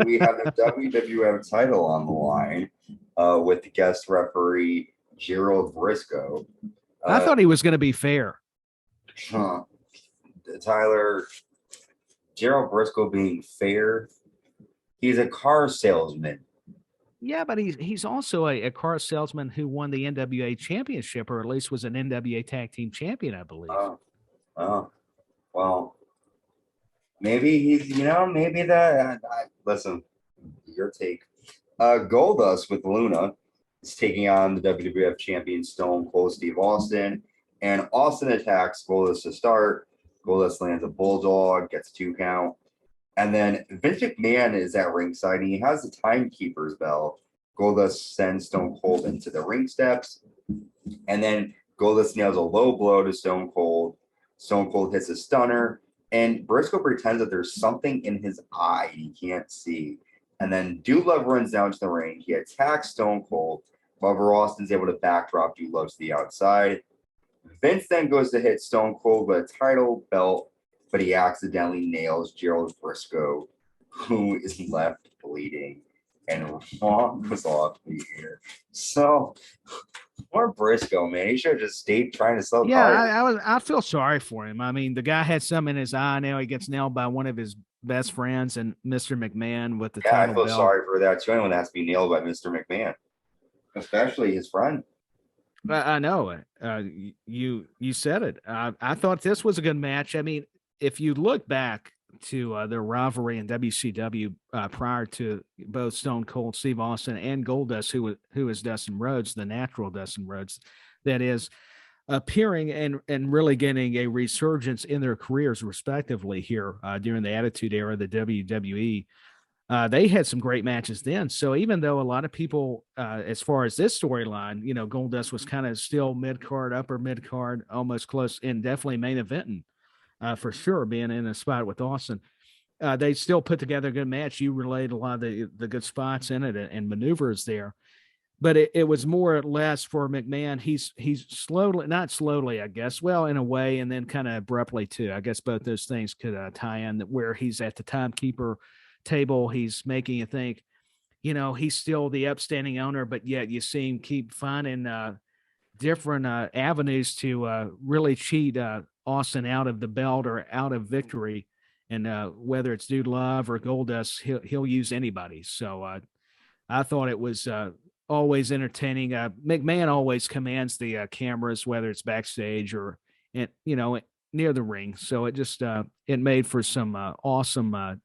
we have the WWF title on the line with the guest referee Gerald Brisco. I Uh, thought he was going to be fair. huh, Tyler, Gerald Brisco being fair, he's a car salesman. Yeah, but he's also a car salesman who won the NWA championship, or at least was an NWA tag team champion, I believe. Oh, oh, well, maybe maybe that. Listen, your take. Goldust with Luna is taking on the WWF champion Stone Cold Steve Austin, and Austin attacks Goldust to start. Goldust lands a bulldog, gets 2 count, and then Vince McMahon is at ringside, and he has the timekeeper's bell. Goldust sends Stone Cold into the ring steps, and then Goldust nails a low blow to Stone Cold. Stone Cold hits a stunner, and Briscoe pretends that there's something in his eye he can't see. And then Dude Love runs down to the ring. He attacks Stone Cold. However, Austin's able to backdrop Dude Love to the outside. Vince then goes to hit Stone Cold with a title belt, but he accidentally nails Gerald Brisco, who is left bleeding, and Raw goes off the air. So, poor Brisco, man. He should have just stayed trying to sell Yeah, cars. I feel sorry for him. I mean, the guy had some in his eye. Now he gets nailed by one of his best friends and Mr. McMahon with the Yeah, I title feel belt. sorry for that too. Anyone that has to be nailed by Mr. McMahon, especially his friend. I know it. You said it. I thought this was a good match. I mean, if you look back to their rivalry in WCW prior to both Stone Cold Steve Austin and Goldust, who is Dustin Rhodes, the natural Dustin Rhodes, that is appearing and really getting a resurgence in their careers respectively here during the Attitude Era, the WWE. They had some great matches then. So even though a lot of people, as far as this storyline, Goldust was kind of still mid card, upper mid card, almost close, and definitely main eventing for sure, being in a spot with Austin. They still put together a good match. You relayed a lot of the good spots in it and maneuvers there, but it was more or less for McMahon. He's slowly, not slowly, I guess, well, in a way, and then kind of abruptly too. I guess both those things could tie in, where he's at the timekeeper table. He's making you think, he's still the upstanding owner, but yet you see him keep finding different avenues to really cheat Austin out of the belt or out of victory. And whether it's Dude Love or Goldust, he'll use anybody. So I thought it was always entertaining. McMahon always commands the cameras, whether it's backstage or near the ring. So it just it made for some awesome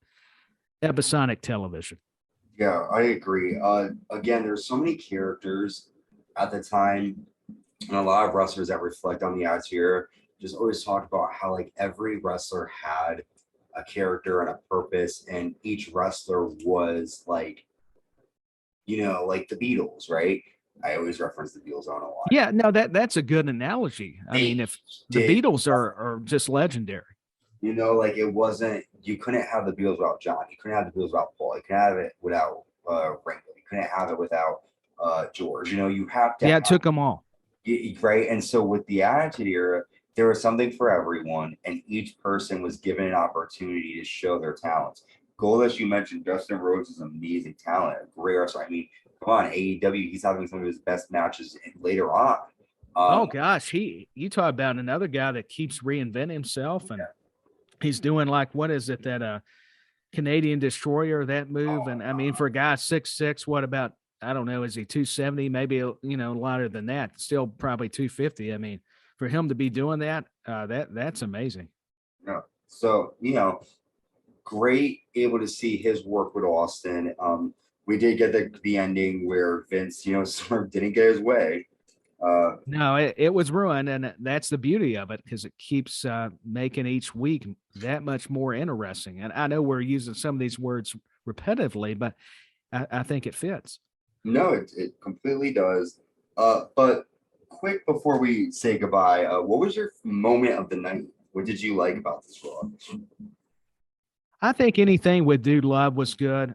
episodic television. Yeah, I agree. Again, there's so many characters at the time, and a lot of wrestlers that reflect on the Attitude Era just always talk about how like every wrestler had a character and a purpose, and each wrestler was like, like the Beatles, right? I always reference the Beatles. I don't know why. Yeah, no, that's a good analogy. I mean, if the Beatles are just legendary. Like it wasn't, you couldn't have the Beatles without John. You couldn't have the Beatles without Paul. You couldn't have it without Ringo. You couldn't have it without George. You have to. Yeah, it took them all. Right. And so with the Attitude Era, there was something for everyone, and each person was given an opportunity to show their talents. Goldust, you mentioned Dustin Rhodes is amazing talent, a great wrestler. I mean, come on, AEW, he's having some of his best matches later on. Oh gosh, you talk about another guy that keeps reinventing himself, and he's doing like, what is it, that Canadian Destroyer, that move? And I mean, for a guy 6'6", what about, I don't know, is he 270? Maybe lighter than that. Still probably 250. I mean, for him to be doing that, that's amazing. Yeah. So great able to see his work with Austin. We did get the ending where Vince, sort of didn't get his way. No, it was ruined, and that's the beauty of it, because it keeps making each week that much more interesting. And I know we're using some of these words repetitively, but I think it fits. No, it completely does. But quick before we say goodbye, what was your moment of the night? What did you like about this Raw? I think anything with Dude Love was good.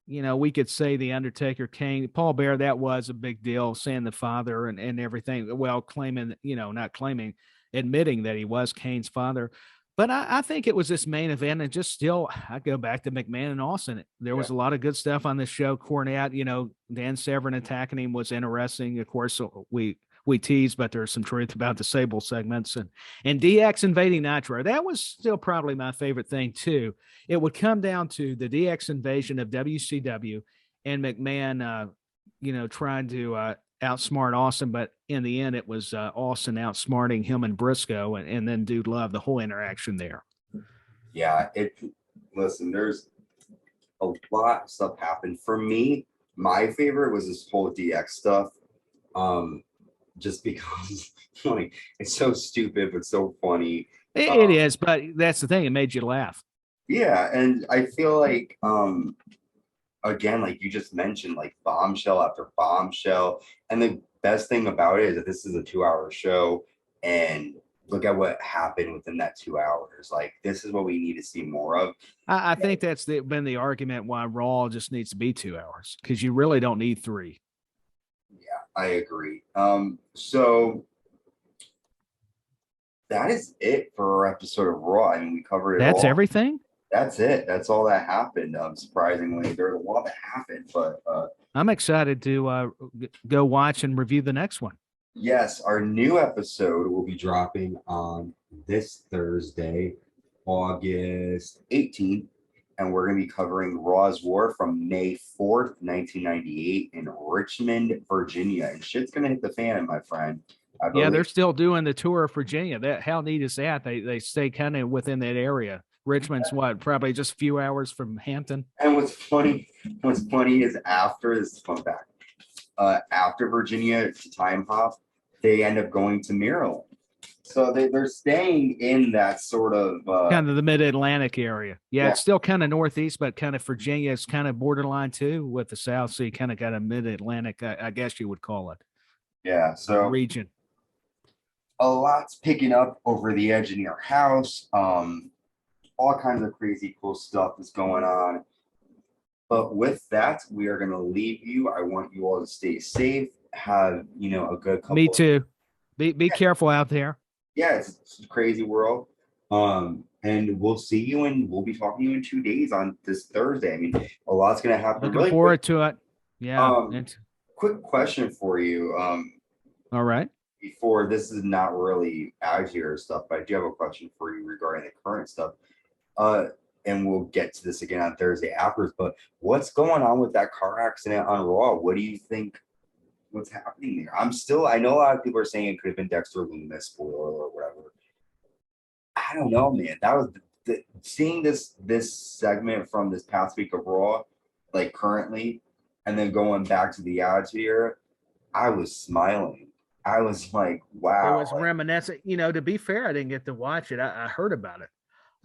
We could say the Undertaker, Kane, Paul Bearer, that was a big deal, saying the father and everything. Well, claiming, not claiming, admitting that he was Kane's father. But I think it was this main event, and just still, I go back to McMahon and Austin. There was a lot of good stuff on this show. Cornette, Dan Severn attacking him was interesting. Of course, we teased, but there's some truth about the Sable segments, and DX invading Nitro. That was still probably my favorite thing too. It would come down to the DX invasion of WCW and McMahon, trying to outsmart Austin, but in the end, it was Austin outsmarting him and Brisco, and then Dude Love, the whole interaction there. Yeah, listen, there's a lot of stuff happened. For me, my favorite was this whole DX stuff. Just because like it's so stupid but so funny. It is, but that's the thing, it made you laugh. Yeah, and I feel like again, like you just mentioned, like bombshell after bombshell. And the best thing about it is that this is a 2-hour show, and look at what happened within that 2 hours. Like, this is what we need to see more of. I think that's been the argument why Raw just needs to be 2 hours, because you really don't need 3. Yeah, I agree. So that is it for our episode of Raw. I mean, we covered it all. That's everything? That's it. That's all that happened. Surprisingly, there's a lot that happened, but I'm excited to go watch and review the next one. Yes, our new episode will be dropping on this Thursday, August 18th, and we're going to be covering Raw's War from May 4th, 1998 in Richmond, Virginia. And shit's going to hit the fan, my friend. Yeah, they're still doing the tour of Virginia. How neat is that? They stay kind of within that area. Richmond's probably just a few hours from Hampton. And what's funny is after this fun fact, after Virginia to time hop, they end up going to Maryland. So they're staying in that sort of kind of the mid-Atlantic area. Yeah, it's still kind of northeast, but kind of Virginia is kind of borderline too with the South. So you kind of got a mid-Atlantic, I guess you would call it. Yeah, so region. A lot's picking up over the edge in your house. All kinds of crazy cool stuff is going on. But with that, we are going to leave you. I want you all to stay safe. Have, a good couple. Me too. Be careful out there. Yeah, it's a crazy world. And we'll see you, and we'll be talking to you in 2 days on this Thursday. I mean, a lot's going to happen. Looking forward to it. Yeah. Quick question for you. All right. Before, this is not really out here stuff, but I do have a question for you regarding the current stuff. And we'll get to this again on Thursday afterwards. But what's going on with that car accident on Raw? What do you think what's happening there. I know a lot of people are saying it could have been Dexter Lumis, spoiler or whatever. I don't know, man. That was seeing this segment from this past week of Raw, like currently, and then going back to the Attitude Era, I was smiling. I was like, wow. It was reminiscent. You know, to be fair, I didn't get to watch it. I heard about it.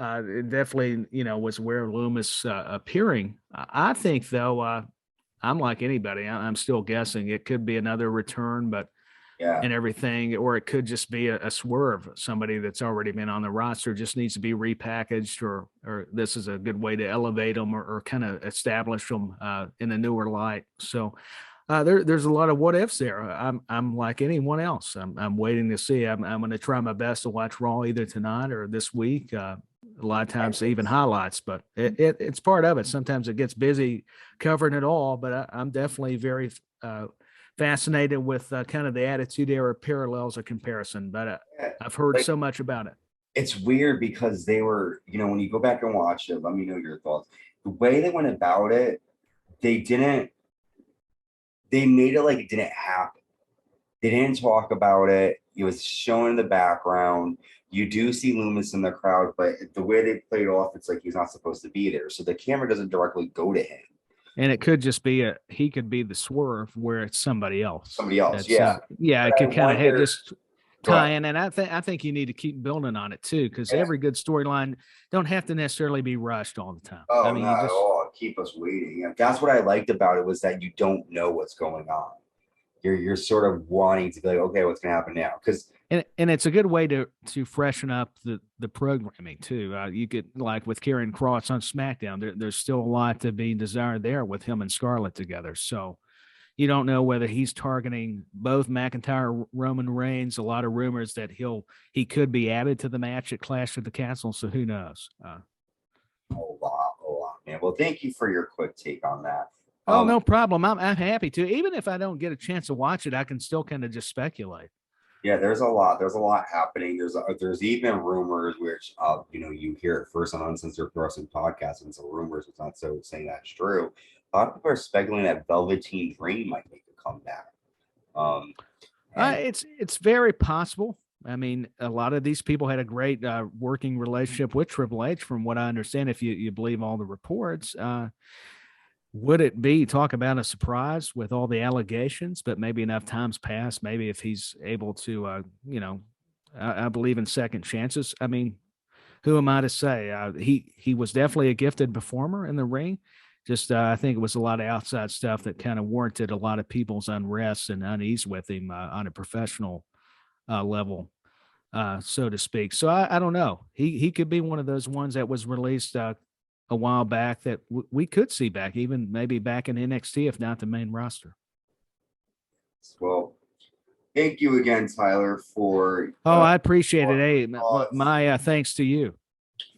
It definitely, you know, was where Loomis appearing. I think, though, I'm like anybody. I'm still guessing it could be another return, but yeah, and everything, or it could just be a swerve. Somebody that's already been on the roster just needs to be repackaged, or this is a good way to elevate them or kind of establish them in a newer light. So there's a lot of what ifs there. I'm like anyone else. I'm waiting to see. I'm going to try my best to watch Raw either tonight or this week. A lot of times even highlights, but it's part of it. Sometimes it gets busy covering it all, but I'm definitely very fascinated with kind of the Attitude Era parallels or comparison. But I've heard so much about it. It's weird because they were, you know, when you go back and watch it, let me know your thoughts. The way they went about it, they made it like it didn't happen. They didn't talk about it. It was shown in the background. You do see Loomis in the crowd, but the way they played off, it's like he's not supposed to be there. So the camera doesn't directly go to him. And it could just be he could be the swerve where it's somebody else. Somebody else, yeah. Yeah, it could kind of just tie in. And I think you need to keep building on it too, because every good storyline don't have to necessarily be rushed all the time. Oh, I mean, not at all. Keep us waiting. And that's what I liked about it, was that you don't know what's going on. You're sort of wanting to be like, okay, what's going to happen now? Because and it's a good way to freshen up the programming too. You could, like with Karrion Kross on SmackDown, there's still a lot to be desired there with him and Scarlett together. So you don't know whether he's targeting both McIntyre, Roman Reigns. A lot of rumors that he could be added to the match at Clash of the Castle. So who knows? A lot, man. Well, thank you for your quick take on that. Oh, no problem. I'm happy to. Even if I don't get a chance to watch it, I can still kind of just speculate. Yeah, there's a lot happening. There's even rumors, which you know, you hear it first on Uncensored Wrestling Podcast, and some rumors. It's not so saying that's true. A lot of people are speculating that Velveteen Dream might make a comeback. It's very possible. I mean, a lot of these people had a great working relationship with Triple H, from what I understand, if you believe all the reports. Would it be, talk about a surprise with all the allegations, but maybe enough time's passed, maybe if he's able to, you know, I believe in second chances. I mean, who am I to say? He was definitely a gifted performer in the ring. Just I think it was a lot of outside stuff that kind of warranted a lot of people's unrest and unease with him on a professional level, so to speak. So I don't know. He could be one of those ones that was released a while back that we could see back, even maybe back in NXT, if not the main roster. Well, thank you again, Tyler, for. I appreciate it. Hey, my thanks to you.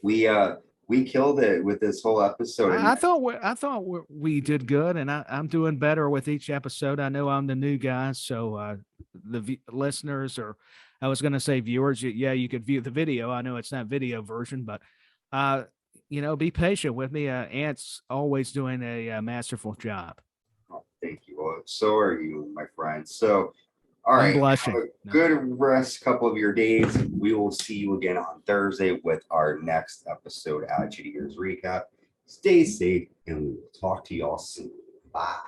We killed it with this whole episode. I thought we did good, and I'm doing better with each episode. I know I'm the new guy, so the listeners, or I was going to say viewers, you could view the video. I know it's not video version, but you know, be patient with me. Ant's always doing a masterful job. Oh, thank you. Well, so are you, my friend. So, all right. I'm blushing. Have a good rest couple of your days. We will see you again on Thursday with our next episode, Attitude Year's Recap. Stay safe, and we will talk to y'all soon. Bye.